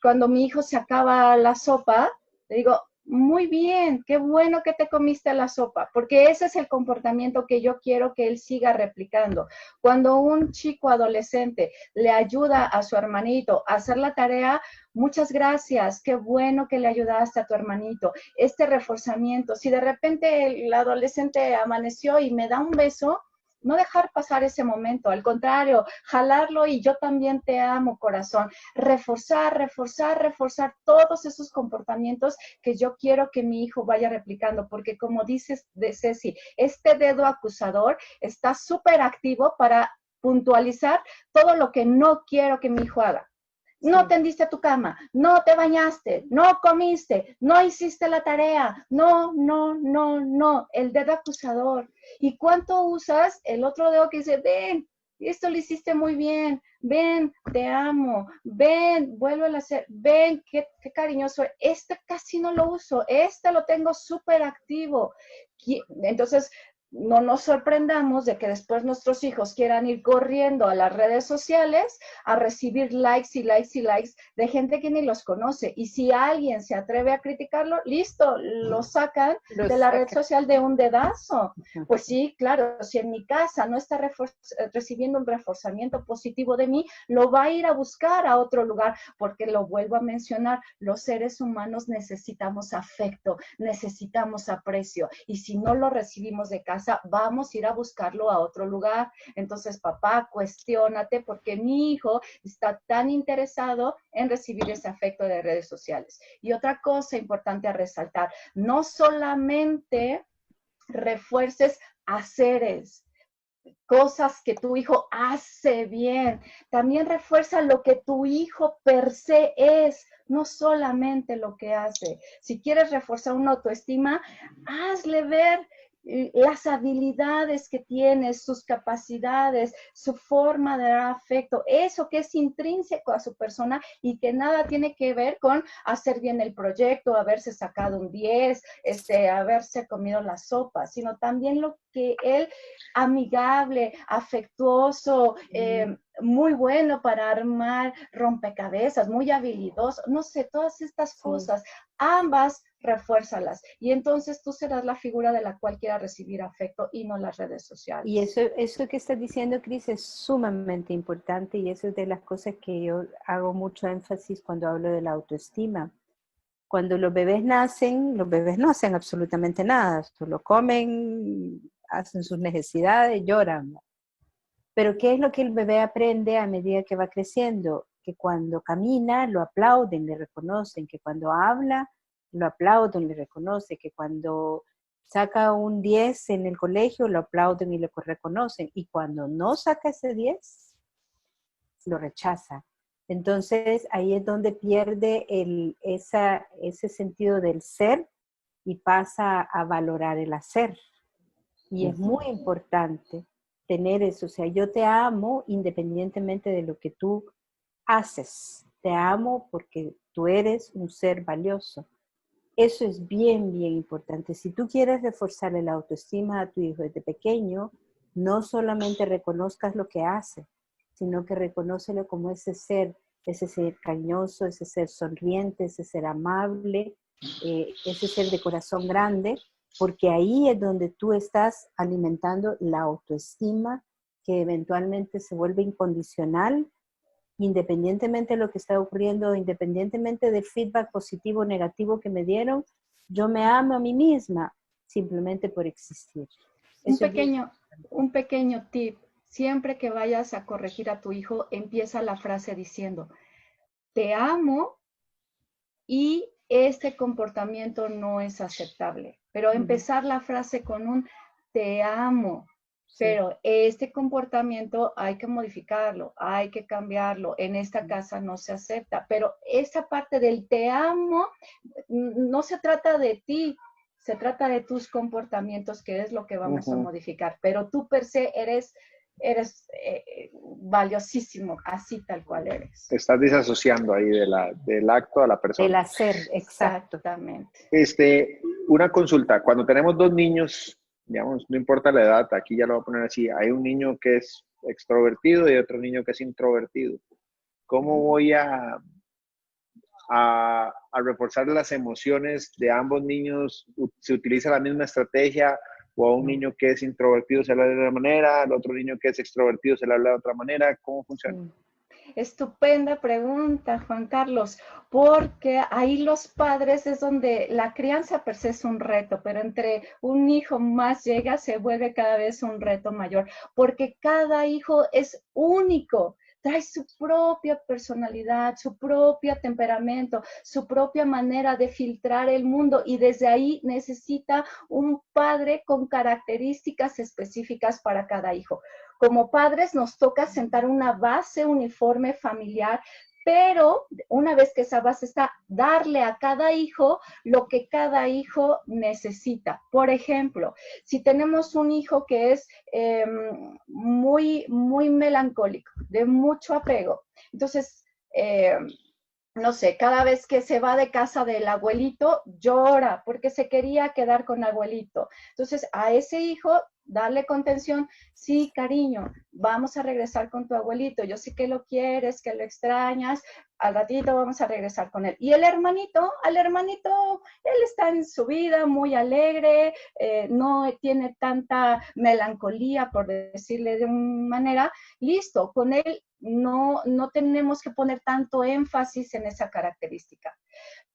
Cuando mi hijo se acaba la sopa, le digo, muy bien, qué bueno que te comiste la sopa, porque ese es el comportamiento que yo quiero que él siga replicando. Cuando un chico adolescente le ayuda a su hermanito a hacer la tarea, muchas gracias, qué bueno que le ayudaste a tu hermanito. Este reforzamiento, si de repente el adolescente amaneció y me da un beso, no dejar pasar ese momento, al contrario, jalarlo y yo también te amo, corazón. Reforzar todos esos comportamientos que yo quiero que mi hijo vaya replicando, porque como dices de Ceci, este dedo acusador está súper activo para puntualizar todo lo que no quiero que mi hijo haga. No tendiste tu cama, no te bañaste, no comiste, no hiciste la tarea, no, el dedo acusador. ¿Y cuánto usas el otro dedo que dice, ven, esto lo hiciste muy bien, ven, te amo, ven, vuélvelo a hacer, ven, qué cariñoso, este casi no lo uso, este lo tengo súper activo. Entonces, no nos sorprendamos de que después nuestros hijos quieran ir corriendo a las redes sociales a recibir likes y likes y likes de gente que ni los conoce. Y si alguien se atreve a criticarlo, listo, lo sacan de la red social de un dedazo. Pues sí, claro, si en mi casa no está recibiendo un reforzamiento positivo de mí, lo va a ir a buscar a otro lugar, porque lo vuelvo a mencionar, los seres humanos necesitamos afecto, necesitamos aprecio, y si no lo recibimos de casa, vamos a ir a buscarlo a otro lugar. Entonces, papá, cuestiónate porque mi hijo está tan interesado en recibir ese afecto de redes sociales. Y otra cosa importante a resaltar, no solamente refuerces haceres, cosas que tu hijo hace bien, también refuerza lo que tu hijo per se es, no solamente lo que hace. Si quieres reforzar una autoestima, hazle ver las habilidades que tiene, sus capacidades, su forma de dar afecto, eso que es intrínseco a su persona y que nada tiene que ver con hacer bien el proyecto, haberse sacado un 10, haberse comido la sopa, sino también lo que él, amigable, afectuoso, muy bueno para armar rompecabezas, muy habilidoso, no sé, todas estas cosas, ambas refuérzalas, y entonces tú serás la figura de la cual quiera recibir afecto y no las redes sociales. Y eso que estás diciendo, Cris, es sumamente importante, y eso es de las cosas que yo hago mucho énfasis cuando hablo de la autoestima. Cuando los bebés no hacen absolutamente nada, solo comen, hacen sus necesidades, lloran. Pero ¿qué es lo que el bebé aprende a medida que va creciendo? Que cuando camina lo aplauden, le reconocen, que cuando habla lo aplauden, le reconocen, que cuando saca un 10 en el colegio lo aplauden y lo reconocen, y cuando no saca ese 10, lo rechaza. Entonces ahí es donde pierde ese sentido del ser y pasa a valorar el hacer. Y es muy importante tener eso. O sea, yo te amo independientemente de lo que tú haces. Te amo porque tú eres un ser valioso. Eso es bien, bien importante. Si tú quieres reforzarle la autoestima a tu hijo desde pequeño, no solamente reconozcas lo que hace, sino que reconócelo como ese ser cariñoso, ese ser sonriente, ese ser amable, ese ser de corazón grande, porque ahí es donde tú estás alimentando la autoestima que eventualmente se vuelve incondicional, independientemente de lo que está ocurriendo, independientemente del feedback positivo o negativo que me dieron. Yo me amo a mí misma simplemente por existir. Un pequeño tip. Siempre que vayas a corregir a tu hijo, empieza la frase diciendo, te amo y este comportamiento no es aceptable. Pero empezar la frase con un te amo, pero este comportamiento hay que modificarlo, hay que cambiarlo, en esta casa no se acepta. Pero esa parte del te amo no se trata de ti, se trata de tus comportamientos, que es lo que vamos a modificar. Pero tú per se eres valiosísimo, así tal cual eres. Te estás disasociando ahí del acto a la persona. El hacer, exacto. Exactamente. Una consulta, cuando tenemos dos niños, digamos, no importa la edad, aquí ya lo voy a poner así, hay un niño que es extrovertido y otro niño que es introvertido. ¿Cómo voy a reforzar las emociones de ambos niños? ¿Se utiliza la misma estrategia? ¿O a un niño que es introvertido se le habla de una manera, al otro niño que es extrovertido se le habla de otra manera? ¿Cómo funciona? Estupenda pregunta, Juan Carlos, porque ahí los padres es donde la crianza per se es un reto, pero entre un hijo más llega, se vuelve cada vez un reto mayor, porque cada hijo es único. Trae su propia personalidad, su propio temperamento, su propia manera de filtrar el mundo, y desde ahí necesita un padre con características específicas para cada hijo. Como padres nos toca sentar una base uniforme familiar, pero una vez que esa base está, darle a cada hijo lo que cada hijo necesita. Por ejemplo, si tenemos un hijo que es muy melancólico, de mucho apego, entonces, no sé, cada vez que se va de casa del abuelito, llora porque se quería quedar con abuelito. Entonces, a ese hijo darle contención. Sí, cariño, vamos a regresar con tu abuelito. Yo sé que lo quieres, que lo extrañas. Al ratito vamos a regresar con él. Y el hermanito, él está en su vida muy alegre, no tiene tanta melancolía, por decirle de una manera. Listo, con él no tenemos que poner tanto énfasis en esa característica.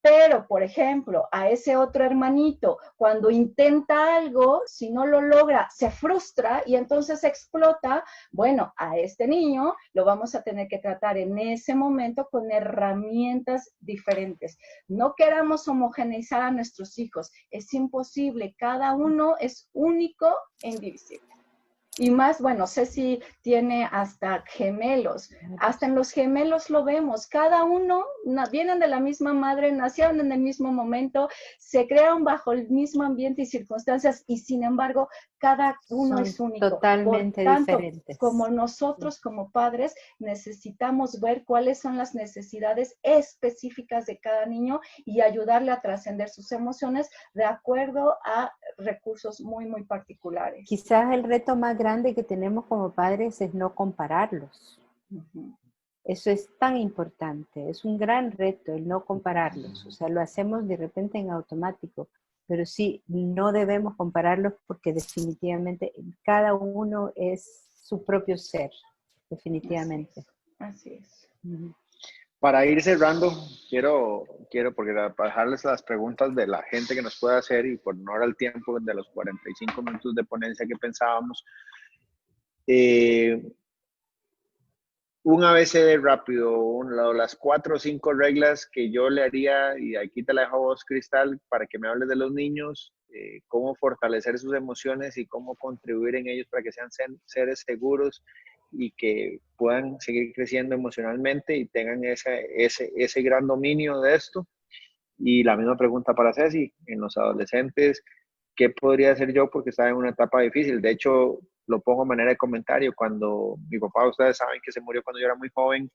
Pero, por ejemplo, a ese otro hermanito, cuando intenta algo, si no lo logra, se frustra y entonces explota. Bueno, a este niño lo vamos a tener que tratar en ese momento con herramientas diferentes. No queramos homogeneizar a nuestros hijos. Es imposible. Cada uno es único e indivisible. Y más, bueno, Ceci tiene hasta gemelos. Hasta en los gemelos lo vemos. Cada uno vienen de la misma madre, nacieron en el mismo momento, se crearon bajo el mismo ambiente y circunstancias, y sin embargo, cada uno es único. Totalmente Por tanto, diferentes. como nosotros, como padres, necesitamos ver cuáles son las necesidades específicas de cada niño y ayudarle a trascender sus emociones de acuerdo a recursos muy, muy particulares. Quizás el reto más grande que tenemos como padres es no compararlos. Eso es tan importante, es un gran reto el no compararlos. O sea, lo hacemos de repente en automático, pero sí, no debemos compararlos porque definitivamente cada uno es su propio ser, definitivamente. Así es. Para ir cerrando, quiero porque para dejarles las preguntas de la gente que nos puede hacer y por no dar el tiempo de los 45 minutos de ponencia que pensábamos, un ABCD rápido, las 4 o 5 reglas que yo le haría, y aquí te la dejo a vos, Cristal, para que me hables de los niños, cómo fortalecer sus emociones y cómo contribuir en ellos para que sean seres seguros y que puedan seguir creciendo emocionalmente y tengan ese gran dominio de esto. Y la misma pregunta para Ceci, en los adolescentes, ¿qué podría hacer yo? Porque está en una etapa difícil. De hecho, lo pongo de manera de comentario. Cuando mi papá, ustedes saben que se murió cuando yo era muy joven,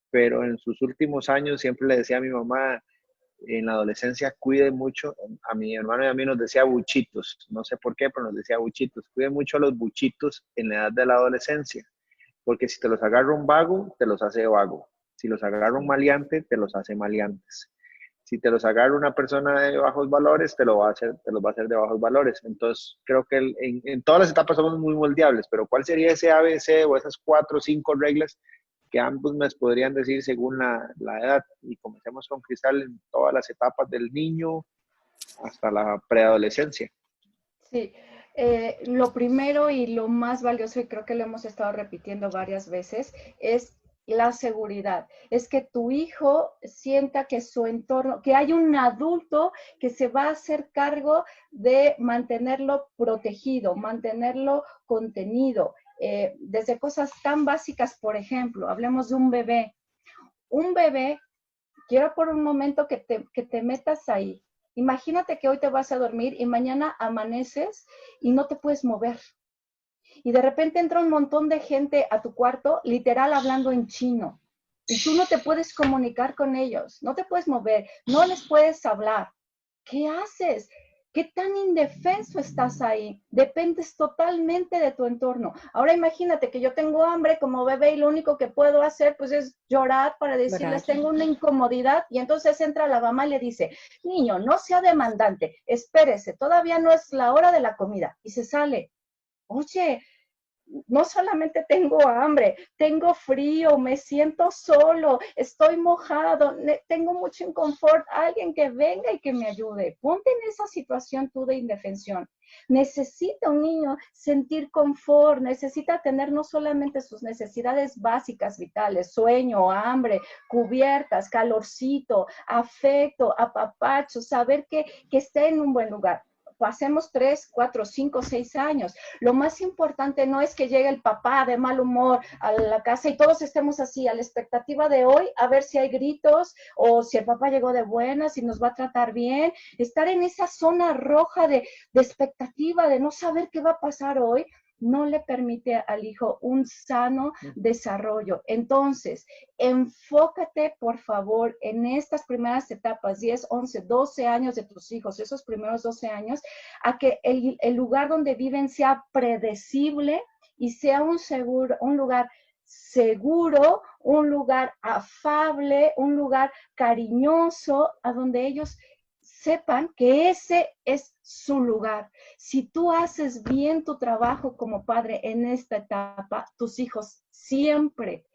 pero en sus últimos años siempre le decía a mi mamá, en la adolescencia, cuide mucho. A mi hermano y a mí nos decía buchitos. No sé por qué, pero nos decía buchitos. Cuide mucho a los buchitos en la edad de la adolescencia. Porque si te los agarra un vago, te los hace vago. Si los agarra un maleante, te los hace maleantes. Si te los agarra una persona de bajos valores, te los va a hacer de bajos valores. Entonces, creo que en todas las etapas somos muy moldeables, pero ¿cuál sería ese ABC o esas 4 o 5 reglas que ambos me podrían decir según la edad? Y comencemos con Cristal en todas las etapas del niño hasta la preadolescencia. Sí. Lo primero y lo más valioso, y creo que lo hemos estado repitiendo varias veces, es la seguridad. Es que tu hijo sienta que su entorno, que hay un adulto que se va a hacer cargo de mantenerlo protegido, mantenerlo contenido, desde cosas tan básicas. Por ejemplo, hablemos de un bebé. Un bebé, quiero por un momento que te metas ahí. Imagínate que hoy te vas a dormir y mañana amaneces y no te puedes mover. Y de repente entra un montón de gente a tu cuarto, literal hablando en chino. Y tú no te puedes comunicar con ellos, no te puedes mover, no les puedes hablar. ¿Qué haces? ¿Qué tan indefenso estás ahí? Dependes totalmente de tu entorno. Ahora imagínate que yo tengo hambre como bebé y lo único que puedo hacer pues es llorar para decirles tengo una incomodidad, y entonces entra la mamá y le dice, niño, no sea demandante, espérese, todavía no es la hora de la comida, y se sale. Oye, no solamente tengo hambre, tengo frío, me siento solo, estoy mojado, tengo mucho inconfort, alguien que venga y que me ayude. Ponte en esa situación tú de indefensión. Necesita un niño sentir confort, necesita tener no solamente sus necesidades básicas vitales, sueño, hambre, cubiertas, calorcito, afecto, apapacho, saber que esté en un buen lugar. Pasemos 3, 4, 5, 6 años. Lo más importante no es que llegue el papá de mal humor a la casa y todos estemos así, a la expectativa de hoy, a ver si hay gritos o si el papá llegó de buenas y nos va a tratar bien. Estar en esa zona roja de expectativa, de no saber qué va a pasar hoy, no le permite al hijo un sano desarrollo. Entonces, enfócate, por favor, en estas primeras etapas, 10, 11, 12 años de tus hijos, esos primeros 12 años, a que el lugar donde viven sea predecible y sea un lugar seguro, un lugar afable, un lugar cariñoso, a donde ellos sepan que ese es su lugar. Si tú haces bien tu trabajo como padre en esta etapa, tus hijos siempre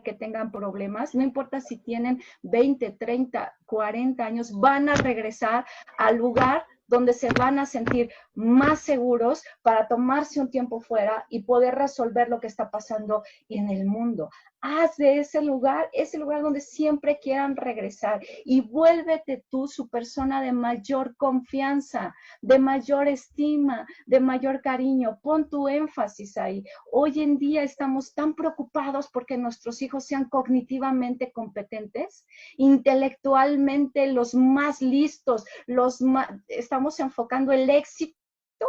que tengan problemas, no importa si tienen 20, 30, 40 años, van a regresar al lugar donde se van a sentir más seguros para tomarse un tiempo fuera y poder resolver lo que está pasando en el mundo. Haz de ese lugar donde siempre quieran regresar y vuélvete tú su persona de mayor confianza, de mayor estima, de mayor cariño. Pon tu énfasis ahí. Hoy en día estamos tan preocupados porque nuestros hijos sean cognitivamente competentes, intelectualmente los más listos, estamos enfocando el éxito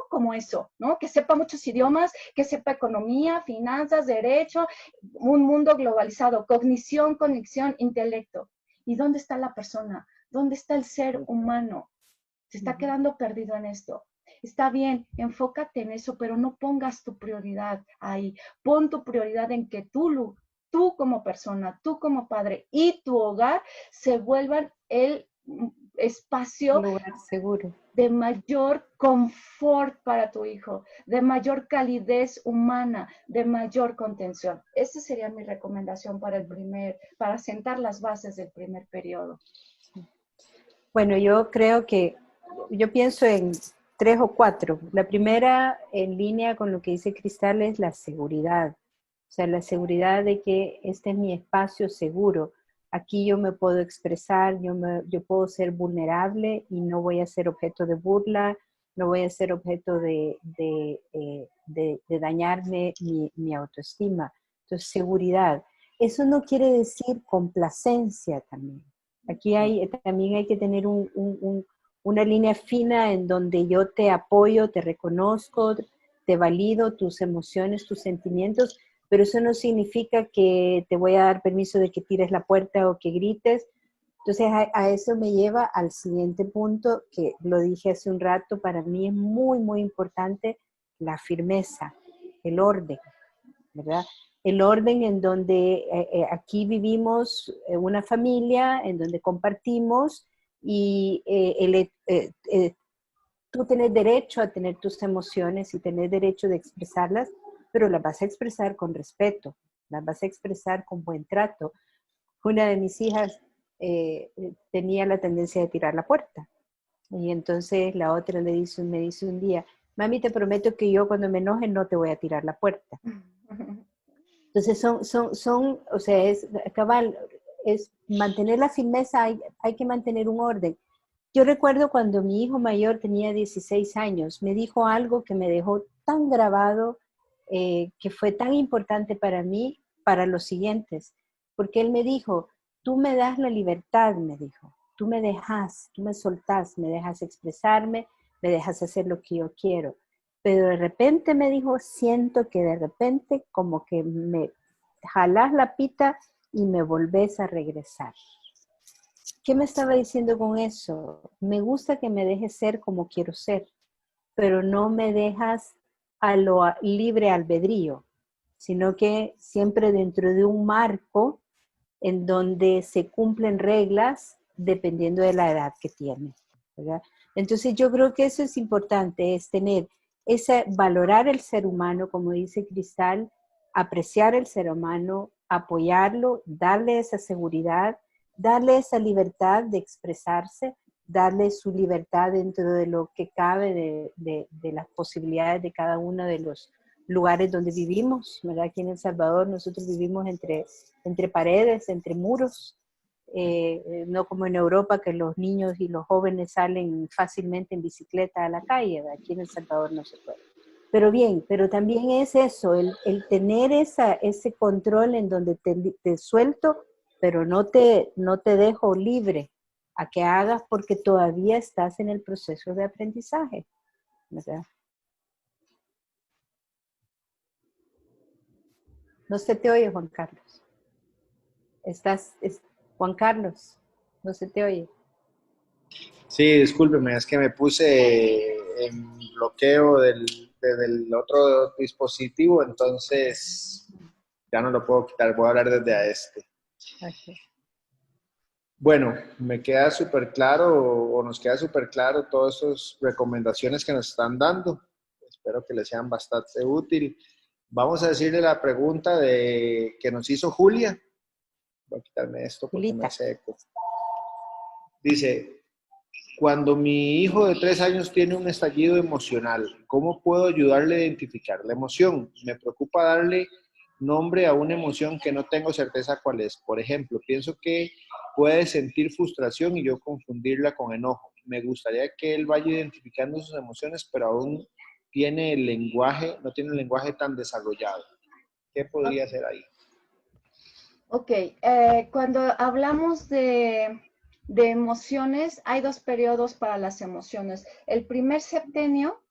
como eso, ¿no? Que sepa muchos idiomas, que sepa economía, finanzas, derecho, un mundo globalizado, cognición, conexión, intelecto. ¿Y dónde está la persona? ¿Dónde está el ser humano? Se está quedando perdido en esto. Está bien, enfócate en eso, pero no pongas tu prioridad ahí. Pon tu prioridad en que tú como persona, tú como padre y tu hogar se vuelvan el espacio lugar seguro de mayor confort para tu hijo, de mayor calidez humana, de mayor contención. Esa sería mi recomendación para sentar las bases del primer periodo. Bueno, yo creo que, yo pienso en 3 o 4. La primera, en línea con lo que dice Cristal, es la seguridad. O sea, la seguridad de que este es mi espacio seguro. Aquí yo me puedo expresar, yo puedo ser vulnerable y no voy a ser objeto de burla, no voy a ser objeto de dañarme mi autoestima. Entonces, seguridad. Eso no quiere decir complacencia también. Aquí también hay que tener una línea fina en donde yo te apoyo, te reconozco, te valido tus emociones, tus sentimientos, pero eso no significa que te voy a dar permiso de que tires la puerta o que grites. Entonces a eso me lleva al siguiente punto, que lo dije hace un rato, para mí es muy, muy importante, la firmeza, el orden, ¿verdad? El orden en donde aquí vivimos una familia, en donde compartimos y tú tienes derecho a tener tus emociones y tener derecho de expresarlas, pero las vas a expresar con respeto, las vas a expresar con buen trato. Una de mis hijas tenía la tendencia de tirar la puerta y entonces la otra me dice un día, mami, te prometo que yo cuando me enoje no te voy a tirar la puerta. Entonces o sea, es cabal, es mantener la firmeza, hay que mantener un orden. Yo recuerdo cuando mi hijo mayor tenía 16 años, me dijo algo que me dejó tan grabado, que fue tan importante para mí, para los siguientes, porque él me dijo, tú me das la libertad, me dijo, tú me soltás, me dejas expresarme, me dejas hacer lo que yo quiero. Pero de repente me dijo, siento que de repente como que me jalás la pita y me volvés a regresar. ¿Qué me estaba diciendo con eso? Me gusta que me dejes ser como quiero ser, pero no me dejas a lo libre albedrío, sino que siempre dentro de un marco en donde se cumplen reglas dependiendo de la edad que tiene, ¿verdad? Entonces yo creo que eso es importante, es tener valorar el ser humano, como dice Cristal, apreciar el ser humano, apoyarlo, darle esa seguridad, darle esa libertad de expresarse, darle su libertad dentro de lo que cabe de las posibilidades de cada uno de los lugares donde vivimos, ¿verdad? Aquí en El Salvador nosotros vivimos entre paredes, entre muros, no como en Europa que los niños y los jóvenes salen fácilmente en bicicleta a la calle, ¿verdad? Aquí en El Salvador no se puede. Pero bien, pero también es eso, el tener ese control en donde te suelto, pero no te dejo libre a que hagas porque todavía estás en el proceso de aprendizaje, ¿verdad? No se te oye, Juan Carlos. Juan Carlos, no se te oye. Sí, discúlpeme, es que me puse en bloqueo del otro dispositivo, entonces ya no lo puedo quitar, voy a hablar desde a este. Okay. Bueno, me queda súper claro o nos queda súper claro todas esas recomendaciones que nos están dando. Espero que les sean bastante útil. Vamos a decirle la pregunta que nos hizo Julia. Voy a quitarme esto porque me hace eco. Dice, cuando mi hijo de 3 años tiene un estallido emocional, ¿cómo puedo ayudarle a identificar la emoción? Me preocupa darle nombre a una emoción que no tengo certeza cuál es. Por ejemplo, pienso que puede sentir frustración y yo confundirla con enojo. Me gustaría que él vaya identificando sus emociones, pero aún no tiene el lenguaje tan desarrollado. ¿Qué podría hacer ahí? Ok, cuando hablamos de emociones, hay 2 periodos para las emociones. El primer septenio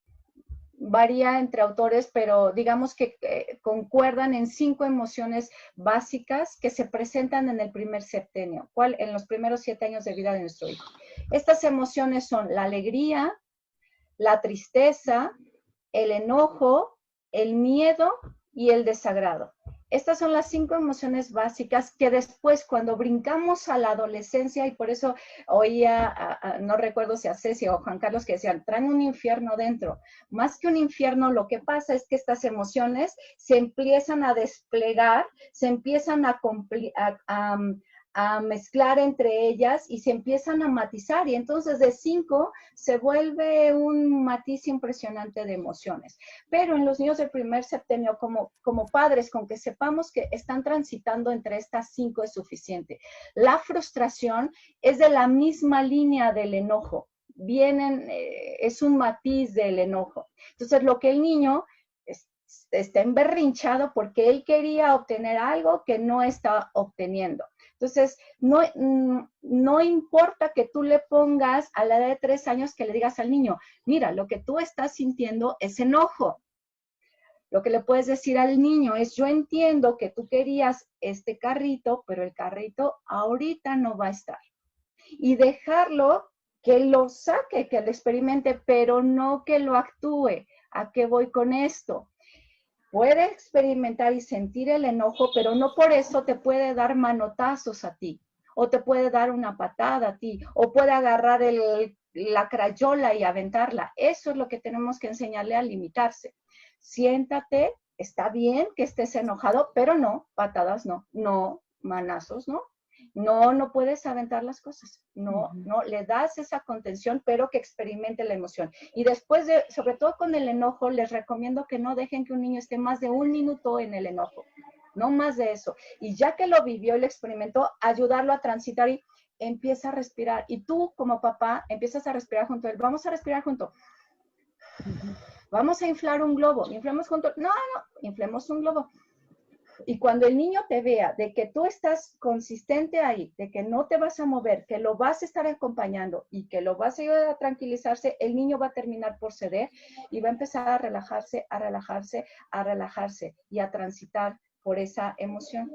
varía entre autores, pero digamos que concuerdan en 5 emociones básicas que se presentan en el primer septenio, en los primeros 7 años de vida de nuestro hijo. Estas emociones son la alegría, la tristeza, el enojo, el miedo y el desagrado. Estas son las 5 emociones básicas que después, cuando brincamos a la adolescencia, y por eso oía, no recuerdo si a Ceci o Juan Carlos que decían, traen un infierno dentro. Más que un infierno, lo que pasa es que estas emociones se empiezan a desplegar, se empiezan a mezclar entre ellas y se empiezan a matizar, y entonces de 5 se vuelve un matiz impresionante de emociones. Pero en los niños del primer septenio, como padres, con que sepamos que están transitando entre estas 5 es suficiente. La frustración es de la misma línea del enojo, es un matiz del enojo. Entonces lo que el niño está emberrinchado porque él quería obtener algo que no está obteniendo. Entonces, no importa que tú le pongas a la edad de 3 años que le digas al niño, mira, lo que tú estás sintiendo es enojo. Lo que le puedes decir al niño es, yo entiendo que tú querías este carrito, pero el carrito ahorita no va a estar. Y dejarlo que lo saque, que lo experimente, pero no que lo actúe. ¿A qué voy con esto? Puede experimentar y sentir el enojo, pero no por eso te puede dar manotazos a ti, o te puede dar una patada a ti, o puede agarrar la crayola y aventarla. Eso es lo que tenemos que enseñarle a limitarse. Siéntate, está bien que estés enojado, pero no, patadas no, manazos no. No puedes aventar las cosas, no, le das esa contención, pero que experimente la emoción. Y después sobre todo con el enojo, les recomiendo que no dejen que un niño esté más de 1 minuto en el enojo, no más de eso. Y ya que lo vivió y lo experimentó, ayudarlo a transitar y empieza a respirar. Y tú, como papá, empiezas a respirar junto a él. Vamos a respirar junto. Vamos a inflar un globo. ¿Inflamos junto? No, inflemos un globo. Y cuando el niño te vea de que tú estás consistente ahí, de que no te vas a mover, que lo vas a estar acompañando y que lo vas a ayudar a tranquilizarse, el niño va a terminar por ceder y va a empezar a relajarse, a relajarse, a relajarse y a transitar por esa emoción.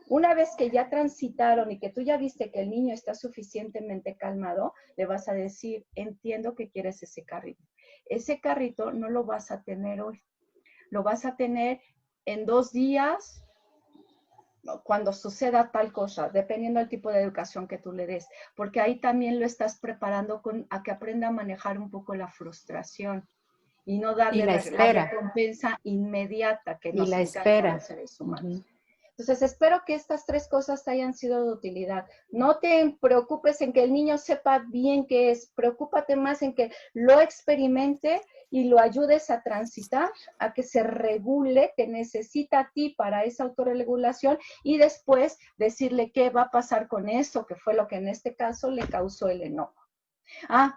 Una vez que ya transitaron y que tú ya viste que el niño está suficientemente calmado, le vas a decir, entiendo que quieres ese carrito. Ese carrito no lo vas a tener hoy, lo vas a tener en 2 días, cuando suceda tal cosa, dependiendo del tipo de educación que tú le des, porque ahí también lo estás preparando a que aprenda a manejar un poco la frustración y no darle la recompensa inmediata que nos encanta a los seres humanos. Entonces, espero que estas 3 cosas te hayan sido de utilidad. No te preocupes en que el niño sepa bien qué es, preocúpate más en que lo experimente y lo ayudes a transitar, a que se regule, te necesita a ti para esa autorregulación y después decirle qué va a pasar con eso, que fue lo que en este caso le causó el enojo.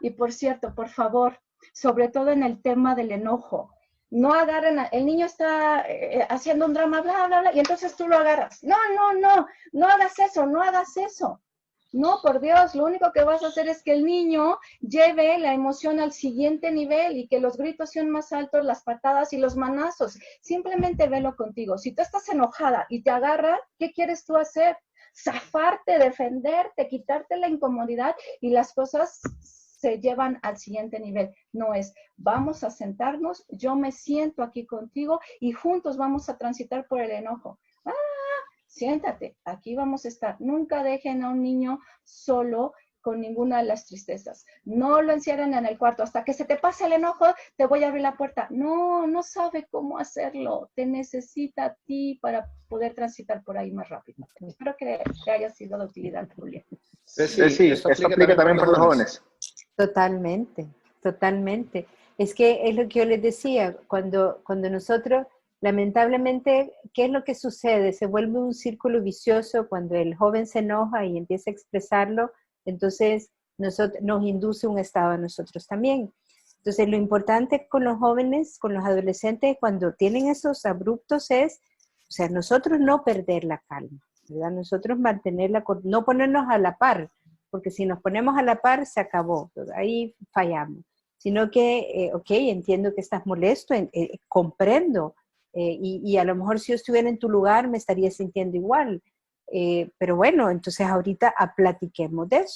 Y por cierto, por favor, sobre todo en el tema del enojo, no agarren, el niño está haciendo un drama, bla, bla, bla, y entonces tú lo agarras. No hagas eso, no hagas eso. No, por Dios, lo único que vas a hacer es que el niño lleve la emoción al siguiente nivel y que los gritos sean más altos, las patadas y los manazos. Simplemente velo contigo. Si tú estás enojada y te agarra, ¿qué quieres tú hacer? Zafarte, defenderte, quitarte la incomodidad y las cosas se llevan al siguiente nivel. No es, vamos a sentarnos, yo me siento aquí contigo y juntos vamos a transitar por el enojo. Siéntate, aquí vamos a estar. Nunca dejen a un niño solo con ninguna de las tristezas. No lo encierren en el cuarto. Hasta que se te pase el enojo, te voy a abrir la puerta. No, no sabe cómo hacerlo. Te necesita a ti para poder transitar por ahí más rápido. Espero que te haya sido de utilidad, Julia. Sí, esto aplica también para los jóvenes. Totalmente, totalmente. Es que es lo que yo les decía, cuando nosotros, lamentablemente, ¿qué es lo que sucede? Se vuelve un círculo vicioso cuando el joven se enoja y empieza a expresarlo, entonces nos induce un estado a nosotros también. Entonces, lo importante con los jóvenes, con los adolescentes, cuando tienen esos abruptos es, o sea, nosotros no perder la calma, ¿verdad? Nosotros mantenerla, no ponernos a la par, porque si nos ponemos a la par, se acabó, ahí fallamos. Sino que, ok, entiendo que estás molesto, comprendo, y a lo mejor si yo estuviera en tu lugar me estaría sintiendo igual. Pero bueno, entonces ahorita platiquemos de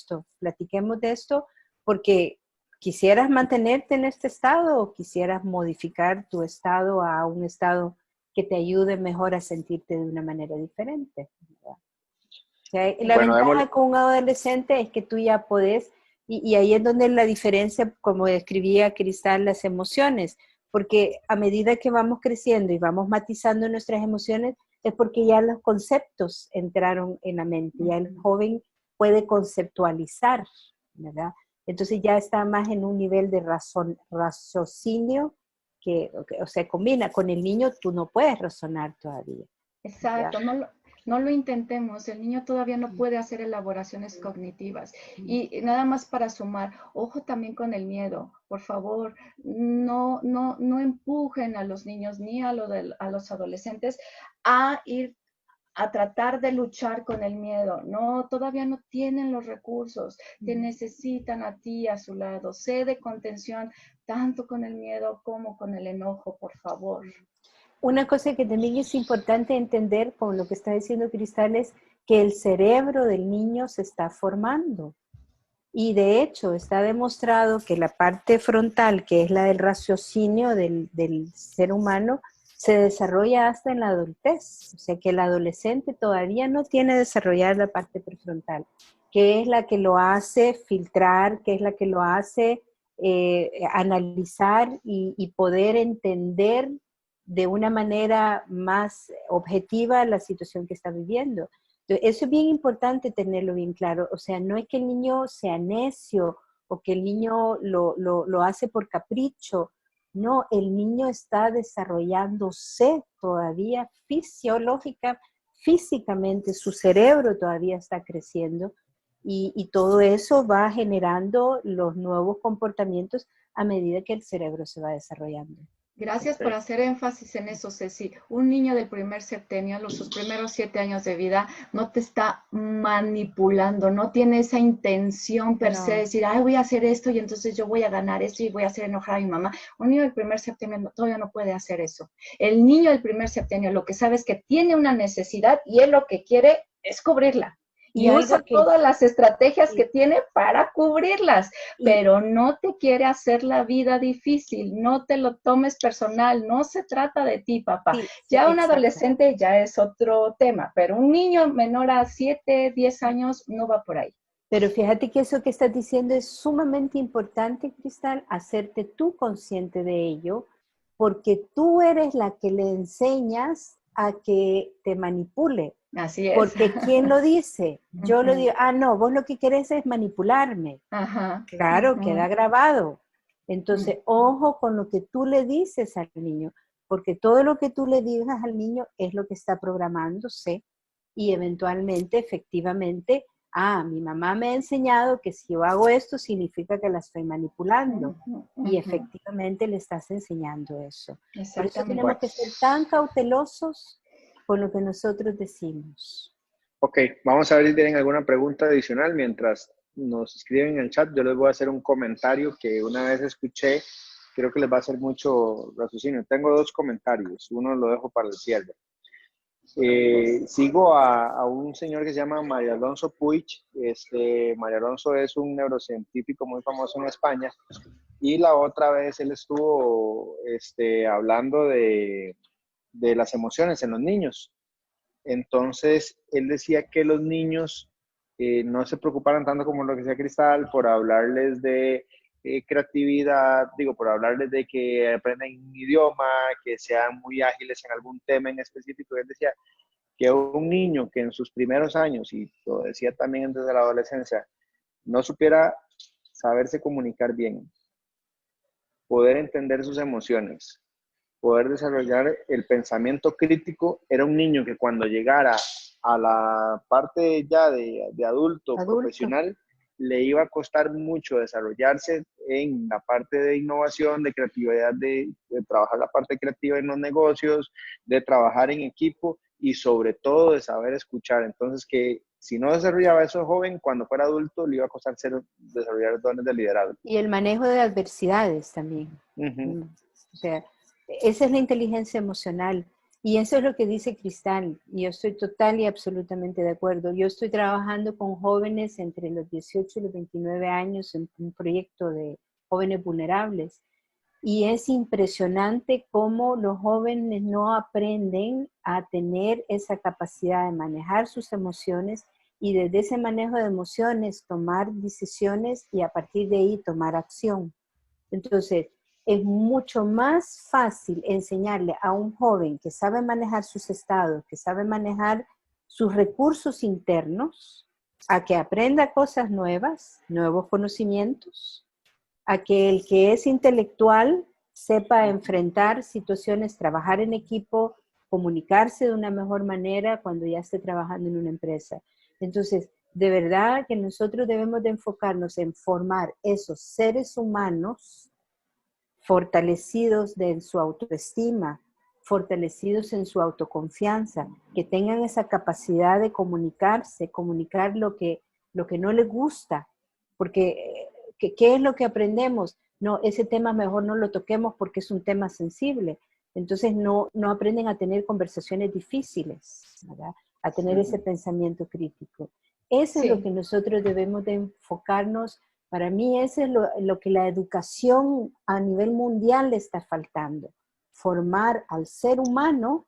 esto, porque quisieras mantenerte en este estado o quisieras modificar tu estado a un estado que te ayude mejor a sentirte de una manera diferente, ¿verdad? O sea, la ventaja con un adolescente es que tú ya podés, y ahí es donde la diferencia, como describía Cristal, las emociones, porque a medida que vamos creciendo y vamos matizando nuestras emociones, es porque ya los conceptos entraron en la mente, ya el joven puede conceptualizar, ¿verdad? Entonces ya está más en un nivel de raciocinio que, o sea, combina. Con el niño tú no puedes razonar todavía. Exacto, no lo intentemos, el niño todavía no puede hacer elaboraciones cognitivas. Y nada más para sumar, ojo también con el miedo, por favor, no empujen a los niños ni a los adolescentes a ir a tratar de luchar con el miedo. No, todavía no tienen los recursos, te necesitan a ti a su lado. Sé de contención tanto con el miedo como con el enojo, por favor. Una cosa que también es importante entender con lo que está diciendo Cristal es que el cerebro del niño se está formando. Y de hecho está demostrado que la parte frontal, que es la del raciocinio del ser humano, se desarrolla hasta en la adultez. O sea que el adolescente todavía no tiene desarrollada la parte prefrontal, que es la que lo hace filtrar, que es la que lo hace analizar y poder entender de una manera más objetiva la situación que está viviendo. Entonces, eso es bien importante tenerlo bien claro. O sea, no es que el niño sea necio o que el niño lo hace por capricho. No, el niño está desarrollándose todavía físicamente, su cerebro todavía está creciendo y todo eso va generando los nuevos comportamientos a medida que el cerebro se va desarrollando. Gracias por hacer énfasis en eso, Ceci. Un niño del primer septenio, sus primeros 7 años de vida, no te está manipulando, no tiene esa intención per se de decir, ay, voy a hacer esto y entonces yo voy a ganar esto y voy a hacer enojar a mi mamá. Un niño del primer septenio todavía no puede hacer eso. El niño del primer septenio lo que sabe es que tiene una necesidad y él lo que quiere es cubrirla. Y usa todas las estrategias que tiene para cubrirlas, pero no te quiere hacer la vida difícil, no te lo tomes personal, no se trata de ti, papá. Ya un adolescente ya es otro tema, pero un niño menor a 7, 10 años no va por ahí. Pero fíjate que eso que estás diciendo es sumamente importante, Cristal, hacerte tú consciente de ello, porque tú eres la que le enseñas a que te manipule. Así es. Porque ¿quién lo dice? Yo lo digo, no, vos lo que querés es manipularme. Ajá. Claro, queda grabado. Entonces, ojo con lo que tú le dices al niño, porque todo lo que tú le digas al niño es lo que está programándose y eventualmente, efectivamente, mi mamá me ha enseñado que si yo hago esto significa que la estoy manipulando. Y efectivamente le estás enseñando eso. Por eso tenemos que ser tan cautelosos con lo que nosotros decimos. Ok, vamos a ver si tienen alguna pregunta adicional. Mientras nos escriben en el chat, yo les voy a hacer un comentario que una vez escuché, creo que les va a hacer mucho raciocinio. Tengo dos comentarios, uno lo dejo para el cierre. Sigo a un señor que se llama Mario Alonso Puig. Mario Alonso es un neurocientífico muy famoso en España, y la otra vez él estuvo hablando de las emociones en los niños. Entonces, él decía que los niños no se preocuparan tanto como lo que decía Cristal por hablarles de creatividad, digo, por hablarles de que aprendan un idioma, que sean muy ágiles en algún tema en específico. Él decía que un niño que en sus primeros años, y lo decía también desde la adolescencia, no supiera saberse comunicar bien, poder entender sus emociones, poder desarrollar el pensamiento crítico, era un niño que cuando llegara a la parte ya de adulto profesional, le iba a costar mucho desarrollarse en la parte de innovación, de creatividad, de trabajar la parte creativa en los negocios, de trabajar en equipo y sobre todo de saber escuchar. Entonces, que si no desarrollaba eso joven, cuando fuera adulto le iba a costar desarrollar dones de liderazgo. Y el manejo de adversidades también. Uh-huh. O sea, esa es la inteligencia emocional. Y eso es lo que dice Cristal. Y yo estoy total y absolutamente de acuerdo. Yo estoy trabajando con jóvenes entre los 18 y los 29 años en un proyecto de jóvenes vulnerables. Y es impresionante cómo los jóvenes no aprenden a tener esa capacidad de manejar sus emociones y desde ese manejo de emociones tomar decisiones y a partir de ahí tomar acción. Entonces, es mucho más fácil enseñarle a un joven que sabe manejar sus estados, que sabe manejar sus recursos internos, a que aprenda cosas nuevas, nuevos conocimientos, a que el que es intelectual sepa enfrentar situaciones, trabajar en equipo, comunicarse de una mejor manera cuando ya esté trabajando en una empresa. Entonces, de verdad que nosotros debemos de enfocarnos en formar esos seres humanos fortalecidos en su autoestima, fortalecidos en su autoconfianza, que tengan esa capacidad de comunicarse, comunicar lo que no les gusta, porque ¿qué es lo que aprendemos? No, ese tema mejor no lo toquemos porque es un tema sensible. Entonces no aprenden a tener conversaciones difíciles, ¿verdad? A tener ese pensamiento crítico. Eso es lo que nosotros debemos de enfocarnos. Para mí eso es lo que la educación a nivel mundial le está faltando. Formar al ser humano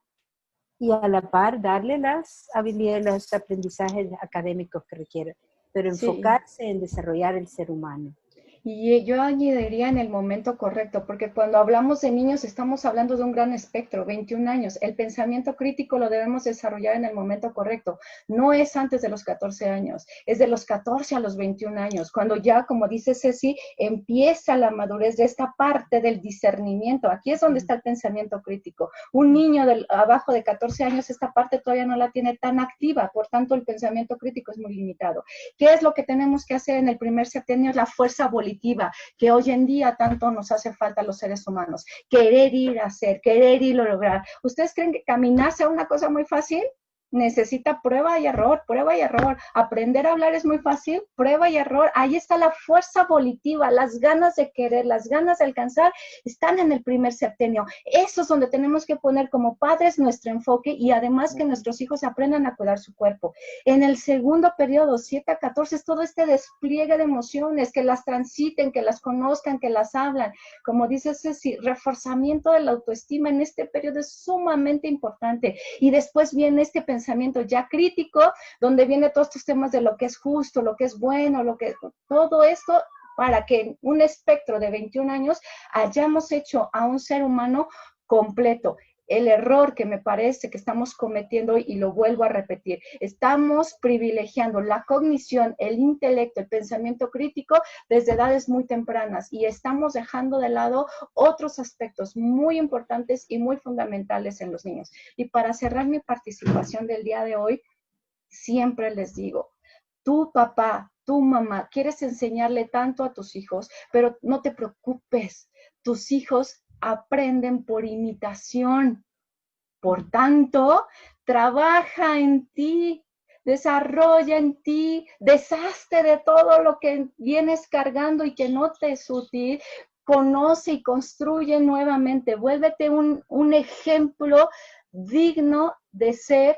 y a la par darle las habilidades, los aprendizajes académicos que requiere, pero enfocarse en desarrollar el ser humano. Y yo añadiría en el momento correcto, porque cuando hablamos de niños estamos hablando de un gran espectro, 21 años. El pensamiento crítico lo debemos desarrollar en el momento correcto. No es antes de los 14 años, es de los 14 a los 21 años, cuando ya, como dice Ceci, empieza la madurez de esta parte del discernimiento. Aquí es donde está el pensamiento crítico. Un niño abajo de 14 años, esta parte todavía no la tiene tan activa, por tanto el pensamiento crítico es muy limitado. ¿Qué es lo que tenemos que hacer en el primer septenio? La fuerza volitiva, que hoy en día tanto nos hace falta a los seres humanos. Querer ir a hacer, querer ir a lograr. ¿Ustedes creen que caminar sea una cosa muy fácil? Necesita prueba y error, prueba y error. Aprender a hablar es muy fácil, prueba y error. Ahí está la fuerza volitiva, las ganas de querer, las ganas de alcanzar, están en el primer septenio. Eso es donde tenemos que poner como padres nuestro enfoque y además que nuestros hijos aprendan a cuidar su cuerpo. En el segundo periodo, 7 a 14, es todo este despliegue de emociones, que las transiten, que las conozcan, que las hablan. Como dice Ceci, reforzamiento de la autoestima en este periodo es sumamente importante. Y después viene este pensamiento ya crítico, donde viene todos estos temas de lo que es justo, lo que es bueno, todo esto, para que en un espectro de 21 años hayamos hecho a un ser humano completo. El error que me parece que estamos cometiendo, y lo vuelvo a repetir, estamos privilegiando la cognición, el intelecto, el pensamiento crítico desde edades muy tempranas y estamos dejando de lado otros aspectos muy importantes y muy fundamentales en los niños. Y para cerrar mi participación del día de hoy, siempre les digo, tu papá, tu mamá, quieres enseñarle tanto a tus hijos, pero no te preocupes, tus hijos aprenden por imitación. Por tanto, trabaja en ti, desarrolla en ti, deshazte de todo lo que vienes cargando y que no te es útil, conoce y construye nuevamente, vuélvete un ejemplo digno de ser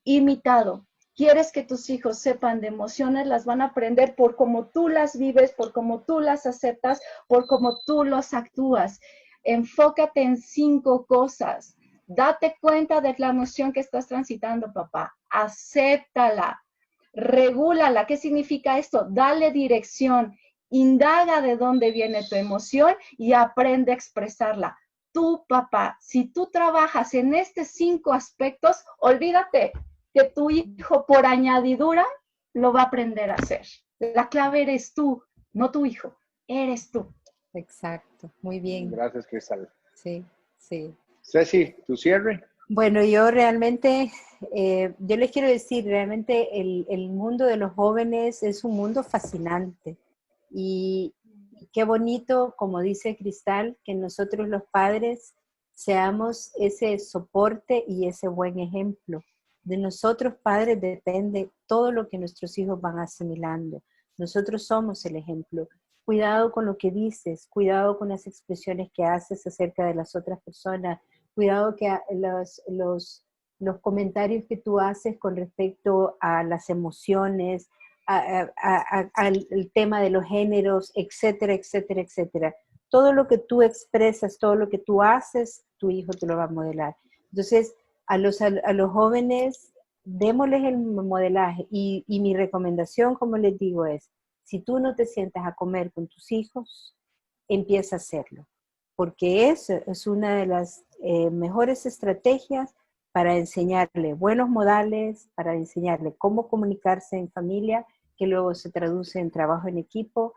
imitado. Quieres que tus hijos sepan de emociones, las van a aprender por cómo tú las vives, por cómo tú las aceptas, por cómo tú los actúas. Enfócate en 5 cosas. Date cuenta de la emoción que estás transitando, papá. Acéptala. Regúlala. ¿Qué significa esto? Dale dirección. Indaga de dónde viene tu emoción y aprende a expresarla. Tú, papá, si tú trabajas en estos 5 aspectos, olvídate que tu hijo por añadidura lo va a aprender a hacer. La clave eres tú, no tu hijo, eres tú. Exacto, muy bien. Gracias, Cristal. Sí, sí. Ceci, tu cierre. Bueno, yo realmente, yo les quiero decir, realmente el mundo de los jóvenes es un mundo fascinante y qué bonito, como dice Cristal, que nosotros los padres seamos ese soporte y ese buen ejemplo. De nosotros padres depende todo lo que nuestros hijos van asimilando. Nosotros somos el ejemplo. Cuidado con lo que dices, cuidado con las expresiones que haces acerca de las otras personas, cuidado que los comentarios que tú haces con respecto a las emociones, al tema de los géneros, etcétera, etcétera, etcétera. Todo lo que tú expresas, todo lo que tú haces, tu hijo te lo va a modelar. Entonces, a los jóvenes, démosles el modelaje. Y mi recomendación, como les digo, es, si tú no te sientas a comer con tus hijos, empieza a hacerlo. Porque eso es una de las mejores estrategias para enseñarle buenos modales, para enseñarle cómo comunicarse en familia, que luego se traduce en trabajo en equipo,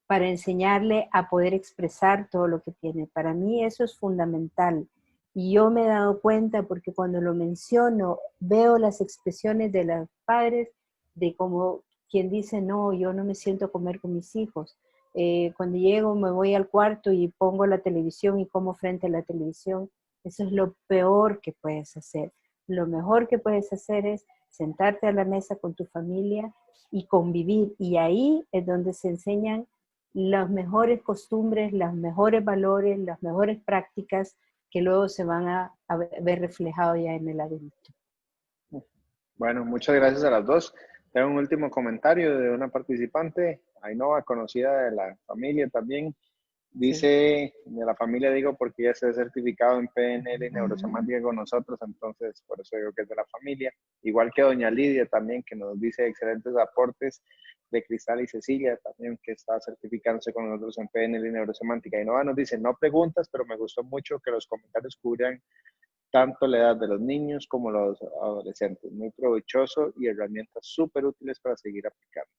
para enseñarle a poder expresar todo lo que tiene. Para mí eso es fundamental. Y yo me he dado cuenta porque cuando lo menciono, veo las expresiones de los padres de como quien dice, no, yo no me siento a comer con mis hijos. Cuando llego me voy al cuarto y pongo la televisión y como frente a la televisión. Eso es lo peor que puedes hacer. Lo mejor que puedes hacer es sentarte a la mesa con tu familia y convivir. Y ahí es donde se enseñan las mejores costumbres, los mejores valores, las mejores prácticas que luego se van a ver reflejados ya en el adulto. Bueno, muchas gracias a las dos. Tengo un último comentario de una participante, Ainhoa, conocida de la familia también. Dice, sí, de la familia digo porque ella se ha certificado en PNL y neurosemántica con nosotros, entonces por eso digo que es de la familia. Igual que doña Lidia también, que nos dice excelentes aportes, de Cristal y Cecilia también, que está certificándose con nosotros en PNL y neurosemántica. Ainhoa nos dice, no preguntas, pero me gustó mucho que los comentarios cubran tanto la edad de los niños como los adolescentes. Muy provechoso y herramientas súper útiles para seguir aplicando.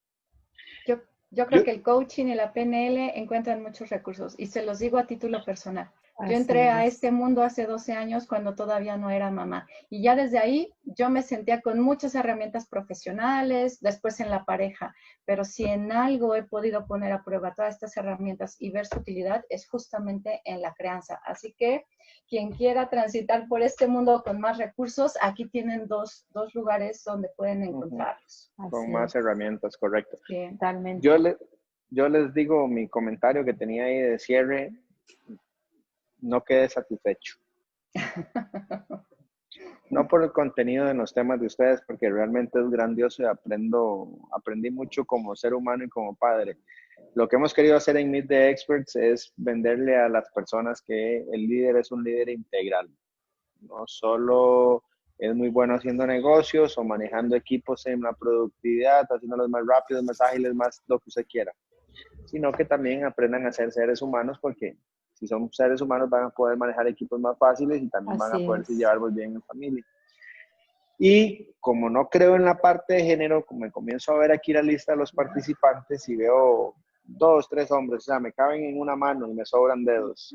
Yo creo que el coaching y la PNL encuentran muchos recursos y se los digo a título personal. Yo entré a este mundo hace 12 años cuando todavía no era mamá y ya desde ahí yo me sentía con muchas herramientas profesionales, después en la pareja, pero si en algo he podido poner a prueba todas estas herramientas y ver su utilidad es justamente en la crianza. Así que quien quiera transitar por este mundo con más recursos, aquí tienen dos lugares donde pueden encontrarlos. Con más herramientas, correcto. Sí, totalmente. Yo les digo mi comentario que tenía ahí de cierre, no quede satisfecho. No por el contenido de los temas de ustedes, porque realmente es grandioso y aprendí mucho como ser humano y como padre. Lo que hemos querido hacer en Meet the Experts es venderle a las personas que el líder es un líder integral. No solo es muy bueno haciendo negocios o manejando equipos en la productividad, haciéndolos más rápidos, más ágiles, más lo que usted quiera, sino que también aprendan a ser seres humanos, porque si son seres humanos van a poder manejar equipos más fáciles y también van a poderse llevar muy bien en familia. Y como no creo en la parte de género, como me comienzo a ver aquí la lista de los participantes y veo 2, 3 hombres, o sea, me caben en una mano y me sobran dedos.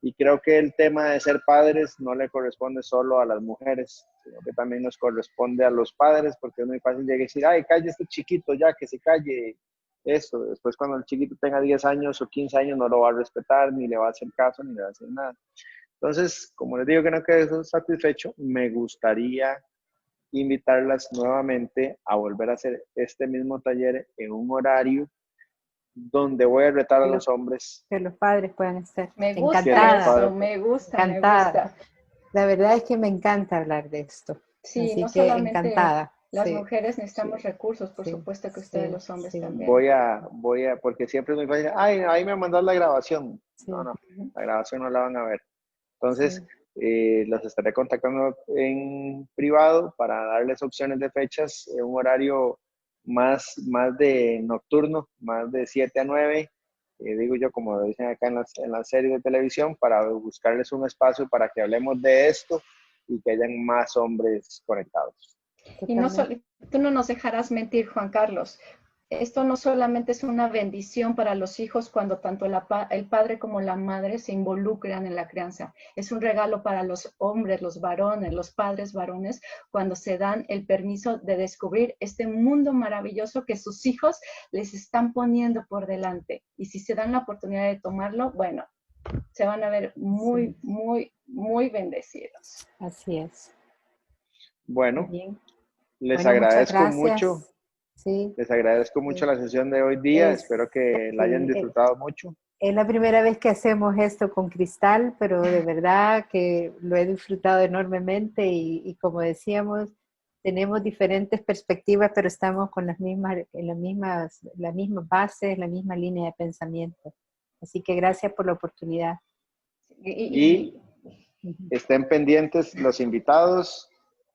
Y creo que el tema de ser padres no le corresponde solo a las mujeres, sino que también nos corresponde a los padres, porque es muy fácil llegar y decir, ay, calle este chiquito ya, que se calle. Eso, después cuando el chiquito tenga 10 años o 15 años no lo va a respetar, ni le va a hacer caso, ni le va a hacer nada. Entonces, como les digo que no quedé satisfecho, me gustaría invitarlas nuevamente a volver a hacer este mismo taller en un horario donde voy a retar a los hombres. Que los padres puedan estar. Me gusta Encantada. eso, me gusta, Encantada. me gusta. La verdad es que me encanta hablar de esto. Sí, así no que solamente encantada. las Sí, mujeres necesitamos recursos, por sí, supuesto que ustedes sí, los hombres sí. también. Voy a, porque siempre es muy fácil, ay, ahí me mandas la grabación. Sí. No, la grabación no la van a ver. Entonces, los estaré contactando en privado para darles opciones de fechas, un horario más de nocturno, más de 7 a 9, digo yo, como dicen acá en las series de televisión, para buscarles un espacio para que hablemos de esto y que hayan más hombres conectados. Y no tú no nos dejarás mentir, Juan Carlos. Esto no solamente es una bendición para los hijos cuando tanto el padre como la madre se involucran en la crianza. Es un regalo para los hombres, los varones, los padres varones, cuando se dan el permiso de descubrir este mundo maravilloso que sus hijos les están poniendo por delante. Y si se dan la oportunidad de tomarlo, bueno, se van a ver muy, muy, muy bendecidos. Así es. Bueno, bien. Les Bueno, agradezco muchas gracias. mucho. Sí. Les agradezco mucho la sesión de hoy día. Espero que la hayan disfrutado mucho. Es la primera vez que hacemos esto con Cristal, pero de verdad que lo he disfrutado enormemente y como decíamos, tenemos diferentes perspectivas, pero estamos con las mismas bases, la misma línea de pensamiento. Así que gracias por la oportunidad. Y estén pendientes los invitados,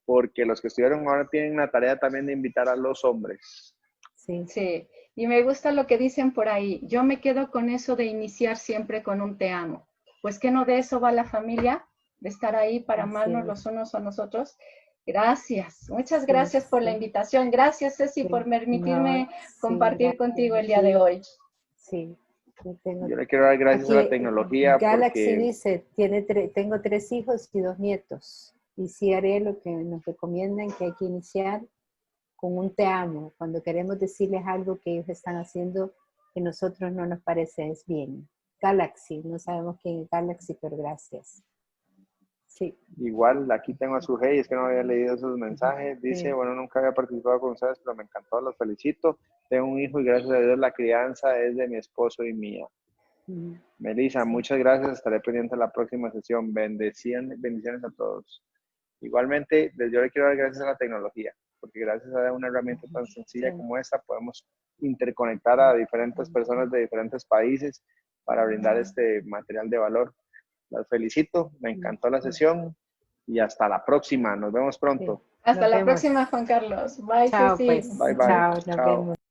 porque los que estuvieron ahora tienen la tarea también de invitar a los hombres. Sí. Sí, y me gusta lo que dicen por ahí. Yo me quedo con eso de iniciar siempre con un te amo. Pues que no de eso va la familia, de estar ahí para amarnos los unos a nosotros. Gracias, muchas gracias por la invitación. Gracias, Ceci, por permitirme compartir contigo el día de hoy. Sí. Yo le quiero dar gracias a la tecnología. Galaxy porque dice, tengo 3 hijos y 2 nietos. Y sí haré lo que nos recomiendan, que hay que iniciar con un te amo, cuando queremos decirles algo que ellos están haciendo que nosotros no nos parece es bien. Galaxy, no sabemos quién es Galaxy, pero gracias. Sí. Igual, aquí tengo a Sujei, es que no había leído esos mensajes. Dice, bueno, nunca había participado con ustedes, pero me encantó, los felicito. Tengo un hijo y gracias a Dios la crianza es de mi esposo y mía. Melissa, muchas gracias, estaré pendiente de la próxima sesión. Bendiciones a todos. Igualmente, yo le quiero dar gracias a la tecnología, porque gracias a una herramienta tan sencilla como esta podemos interconectar a diferentes personas de diferentes países para brindar este material de valor. Los felicito, me encantó la sesión y hasta la próxima. Nos vemos pronto. Hasta la próxima, Juan Carlos. Bye, Chao, Ceci. pues. Bye, bye. Chao, nos vemos.